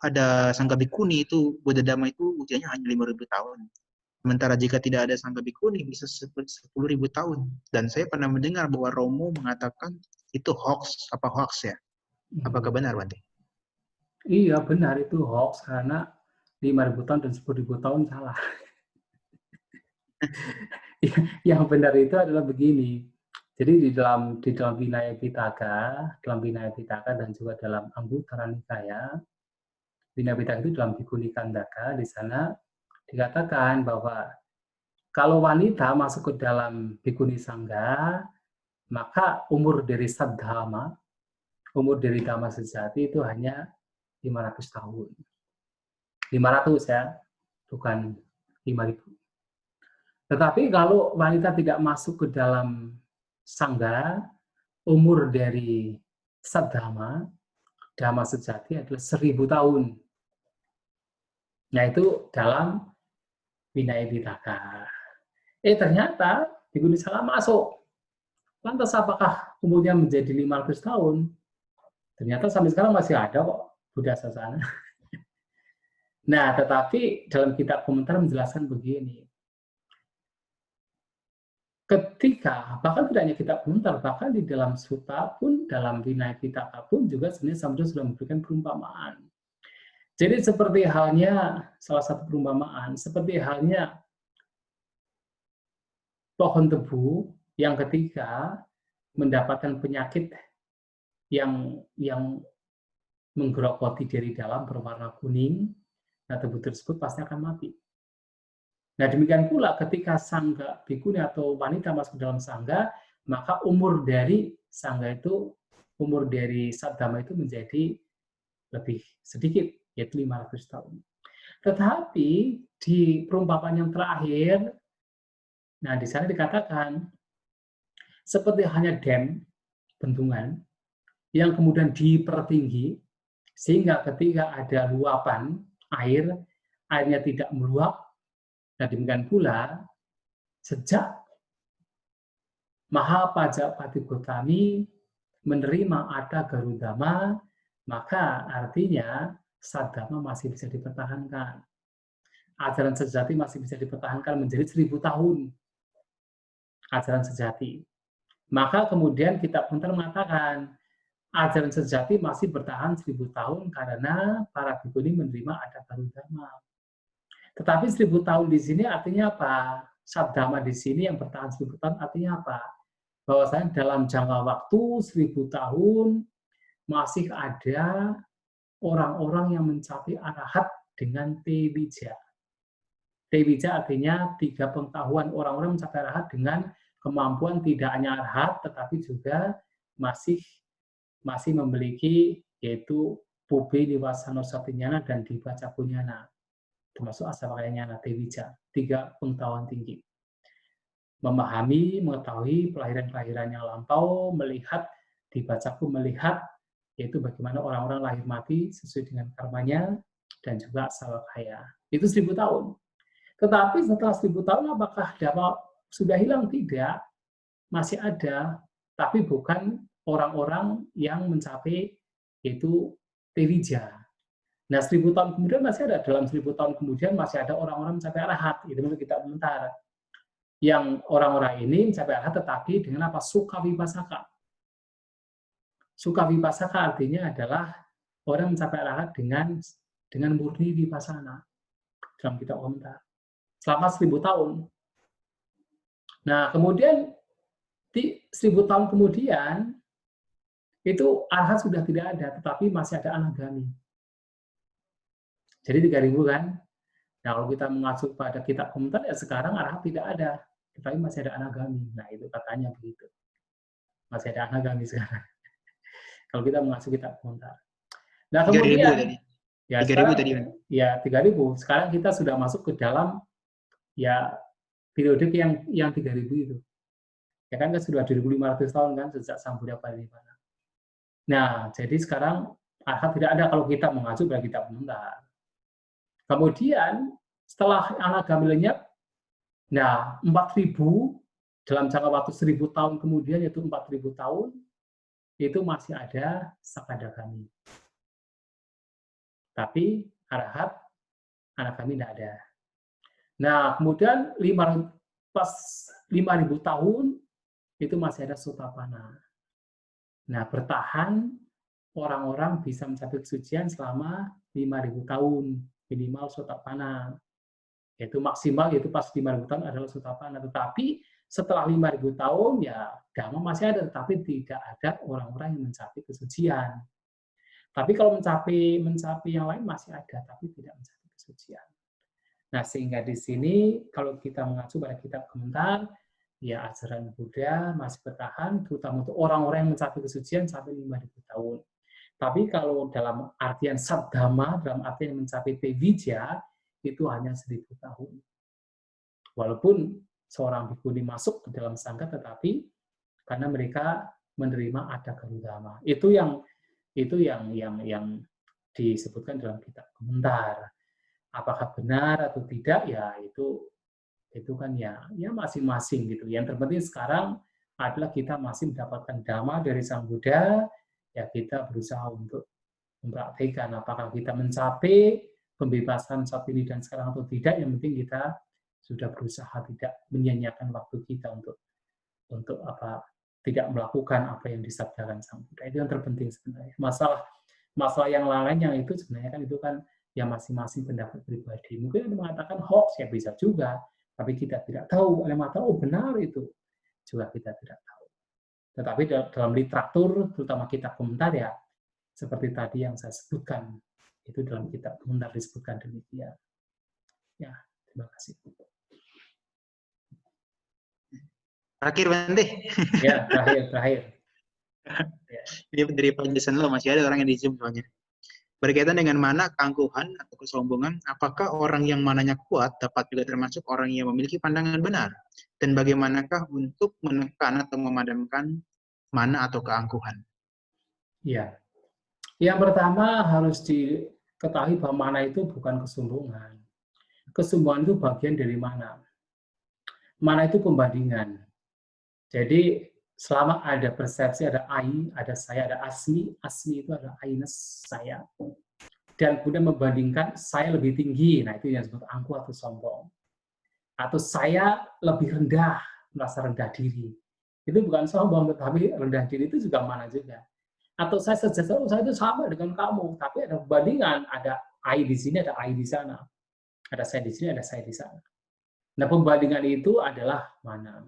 ada sangga bikuni itu Buddha Dhamma itu usianya hanya 5.000 tahun. Sementara jika tidak ada sangga bikuni bisa 10.000 tahun. Dan saya pernah mendengar bahwa Romo mengatakan itu hoax ya? Apakah benar, Bante? Iya, benar, itu hoax karena 5.000 tahun dan 10.000 tahun salah. Yang benar itu adalah begini. Jadi di dalam Vinaya Pitaka, dan juga dalam Anguttara Nikaya, Vinaya Pitaka itu dalam Bhikkhuni Kandaka, di sana dikatakan bahwa kalau wanita masuk ke dalam Bhikkhuni Sangga, maka umur dari Saddhamma, umur dari Dhamma sejati itu hanya 500 tahun. 500 ya, bukan 5.000. Tetapi kalau wanita tidak masuk ke dalam sangga, umur dari Saddhamma, Dhamma sejati adalah 1.000 tahun. Nah itu dalam Vinaya Pitaka. Ternyata Bhikkhuni Sangga masuk. Lantas apakah umurnya menjadi 500 tahun? Ternyata sampai sekarang masih ada kok Buddha Sasana. Nah, tetapi dalam kitab komentar menjelaskan begini. ketika, bahkan tidak hanya kitab komentar, bahkan di dalam sutta pun, dalam Vinaya Pitaka pun juga sebenarnya Sang Buddha sudah memberikan perumpamaan. Jadi seperti halnya, salah satu perumpamaan, seperti halnya pohon tebu yang ketika mendapatkan penyakit yang menggerogoti dari dalam berwarna kuning, nah tebu tersebut pasti akan mati. Nah demikian pula ketika sangga bhikkhuni atau wanita masuk dalam sangga, maka umur dari sangga itu, umur dari saddhamma itu menjadi lebih sedikit, yaitu 500 tahun. Tetapi di perumpamaan yang terakhir, nah di sana dikatakan seperti hanya dam, bendungan, yang kemudian dipertinggi, sehingga ketika ada luapan air, airnya tidak meluap. Nah demikian pula, sejak Mahapajapati Gotami menerima Ada Garudama, maka artinya saddhamma masih bisa dipertahankan. Ajaran sejati masih bisa dipertahankan menjadi 1000 tahun. Ajaran sejati. Maka kemudian kitab komentar mengatakan, ajaran sejati masih bertahan 1000 tahun karena para bhikkhuni menerima Ada Garudama. Tetapi 1000 tahun di sini artinya apa? Saddhamma di sini yang bertahan 1000 tahun artinya apa? Bahwasanya dalam jangka waktu 1000 tahun masih ada orang-orang yang mencapai arahat dengan tewija. Tewija artinya 3 pengetahuan, orang-orang mencapai arahat dengan kemampuan tidak hanya arahat, tetapi juga masih memiliki yaitu Pube Niwasana Satinyana dan Dipa Cakunyana, termasuk Asavakayana Tewija, 3 pengetahuan tinggi. Memahami, mengetahui kelahiran-kelahiran yang lampau, melihat, dibacaku melihat, yaitu bagaimana orang-orang lahir mati sesuai dengan karmanya, dan juga Asavakaya. Itu 1000 tahun. Tetapi setelah 1000 tahun, apakah Dhamma sudah hilang? Tidak. Masih ada, tapi bukan orang-orang yang mencapai yaitu Tewija. Nah, 1000 tahun kemudian masih ada, dalam 1000 tahun kemudian masih ada orang-orang mencapai arahat. Itu menurut kitab komentar. Yang orang-orang ini mencapai arahat tetapi dengan apa? Sukha Vipasaka. Sukha Vipasaka artinya adalah orang mencapai arahat dengan murni vipassana. Dalam kitab komentar. Selama 1000 tahun. Nah, kemudian di 1000 tahun kemudian itu arahat sudah tidak ada, tetapi masih ada anagami. Jadi 3000 kan? Nah, kalau kita mengacu pada kitab komentar, ya sekarang arahat tidak ada, tetapi masih ada anagami. Nah, itu katanya begitu. Masih ada anagami sekarang. Kalau kita mengacu kitab komentar. Nah, kemudian ya 3000 tadi. Ya, 3000. Sekarang kita sudah masuk ke dalam ya periode yang 3000 itu. Ya kan sudah 2500 tahun kan sejak Sang Buddha Parinibbana. Nah, jadi sekarang arahat tidak ada kalau kita mengacu pada kitab komentar. Kemudian setelah anagami lenyap, nah 4000 dalam jangka waktu 1000 tahun kemudian, yaitu 4000 tahun, itu masih ada sakadagami. Tapi arahat, anagami tidak ada. Nah, kemudian 5000 tahun itu masih ada Sotapanna. Nah, bertahan orang-orang bisa mencapai kesucian selama 5000 tahun minimal Sotapanna. Yaitu maksimal, yaitu pas 5000 tahun adalah Sotapanna. Tetapi setelah 5000 tahun ya Dhamma masih ada, tetapi tidak ada orang-orang yang mencapai kesucian. Tapi kalau mencapai yang lain masih ada, tapi tidak mencapai kesucian. Nah, sehingga di sini kalau kita mengacu pada kitab komentar, ya ajaran Buddha masih bertahan, terutama untuk orang-orang yang mencapai kesucian sampai 5000 tahun. Tapi kalau dalam artian saddhamma, dalam artian mencapai tewija, itu hanya 1000 tahun. Walaupun seorang bhikkhuni masuk ke dalam sangga, tetapi karena mereka menerima Ada Garudama. Itu yang disebutkan dalam kitab komentar. Apakah benar atau tidak? Ya itu kan ya masing-masing gitu. Yang terpenting sekarang adalah kita masih mendapatkan Dhamma dari Sang Buddha, ya kita berusaha untuk mempraktikkan apakah kita mencapai pembebasan saat ini dan sekarang atau tidak. Yang penting kita sudah berusaha tidak menyia-nyiakan waktu kita untuk tidak melakukan apa yang disabdakan Sang Buddha. Itu yang terpenting sebenarnya. Masalah yang lain yang itu sebenarnya kan itu kan yang masing-masing pendapat pribadi. Mungkin ada mengatakan hoax, ya bisa juga, tapi kita tidak tahu. Ada mengatakan oh benar itu, juga kita tidak tahu. Tetapi dalam literatur, terutama kitab komentar ya, seperti tadi yang saya sebutkan, itu dalam kitab komentar disebutkan demikian. Ya, terima kasih. Terakhir, Bante. Ya, terakhir. Ya. Ini dari Pak Jason lo, masih ada orang yang di Zoom soalnya. Berkaitan dengan mana, keangkuhan atau kesombongan, apakah orang yang mananya kuat dapat juga termasuk orang yang memiliki pandangan benar? Dan bagaimanakah untuk menekan atau memadamkan mana atau keangkuhan? Ya. Yang pertama harus diketahui bahwa mana itu bukan kesombongan. Kesombongan itu bagian dari mana. Mana itu pembandingan. Jadi selama ada persepsi, ada I, ada saya, ada asmi itu adalah I-ness saya. Dan kemudian membandingkan saya lebih tinggi, nah itu yang disebut angkuh atau sombong. Atau saya lebih rendah, merasa rendah diri. Itu bukan sombong, tetapi rendah diri itu juga mana juga. Atau saya sejujurnya, saya itu sama dengan kamu, tapi ada perbandingan, ada I di sini, ada I di sana. Ada saya di sini, ada saya di sana. Nah, pembandingan itu adalah mana.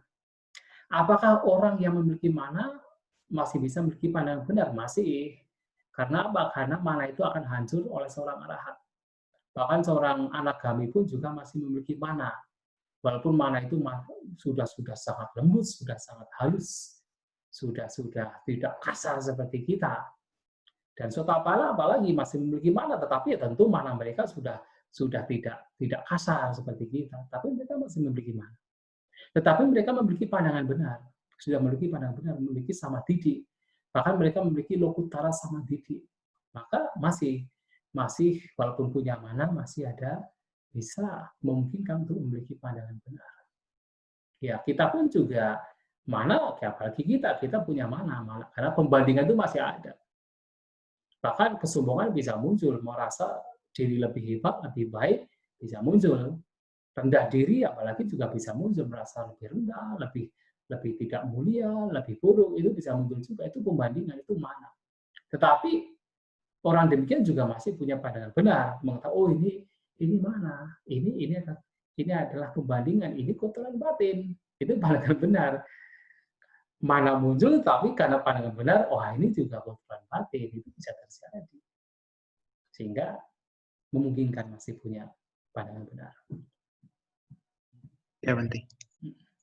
Apakah orang yang memiliki mana masih bisa memiliki pandangan benar? Masih. Karena apa? Karena mana itu akan hancur oleh seorang arahat. Bahkan seorang anagami pun juga masih memiliki mana. Walaupun mana itu sudah sangat lembut, sudah sangat halus, sudah tidak kasar seperti kita. Dan Sotapala apalagi masih memiliki mana, tetapi ya tentu mana mereka sudah tidak kasar seperti kita. Tapi mereka masih memiliki mana. Tetapi mereka memiliki pandangan benar, sudah memiliki pandangan benar, memiliki samadhi, bahkan mereka memiliki lokutara samadhi. Maka masih walaupun punya mana masih ada bisa memungkinkan untuk memiliki pandangan benar. Ya kita pun juga mana, apalagi kita punya mana karena pembandingan itu masih ada. Bahkan kesombongan bisa muncul, merasa diri lebih hebat, lebih baik bisa muncul. Rendah diri apalagi juga bisa muncul, merasa lebih rendah, lebih tidak mulia, lebih buruk, itu bisa muncul juga. Itu pembandingan, itu mana. Tetapi orang demikian juga masih punya pandangan benar, mengatakan oh ini mana, ini adalah pembandingan, ini kotoran batin, itu pandangan benar. Mana muncul, tapi karena pandangan benar, ini juga kotoran batin, itu bisa terjadi. Sehingga memungkinkan masih punya pandangan benar. Ya, Bante.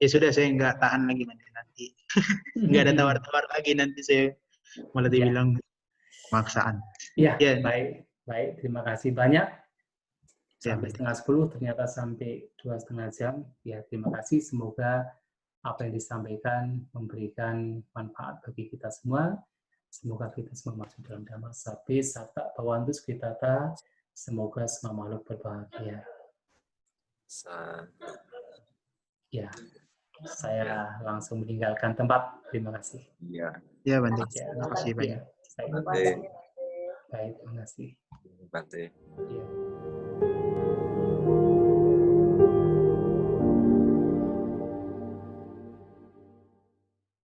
Ya sudah, saya nggak tahan lagi, Bante. Nanti nggak ada tawar-tawar lagi, nanti saya malah dibilang pemaksaan. Ya, baik. Terima kasih banyak. Sampai Ya, 9:30, ternyata sampai 2,5 jam. Ya, terima kasih. Semoga apa yang disampaikan memberikan manfaat bagi kita semua. Semoga kita semua masuk dalam Dhamma Sabe Satta Bhavantu Sukhitata. Semoga semua makhluk berbahagia. Ya, saya langsung meninggalkan tempat. Terima kasih. Ya, Bante. Terima kasih banyak. Baik, terima kasih. Bante. Ya.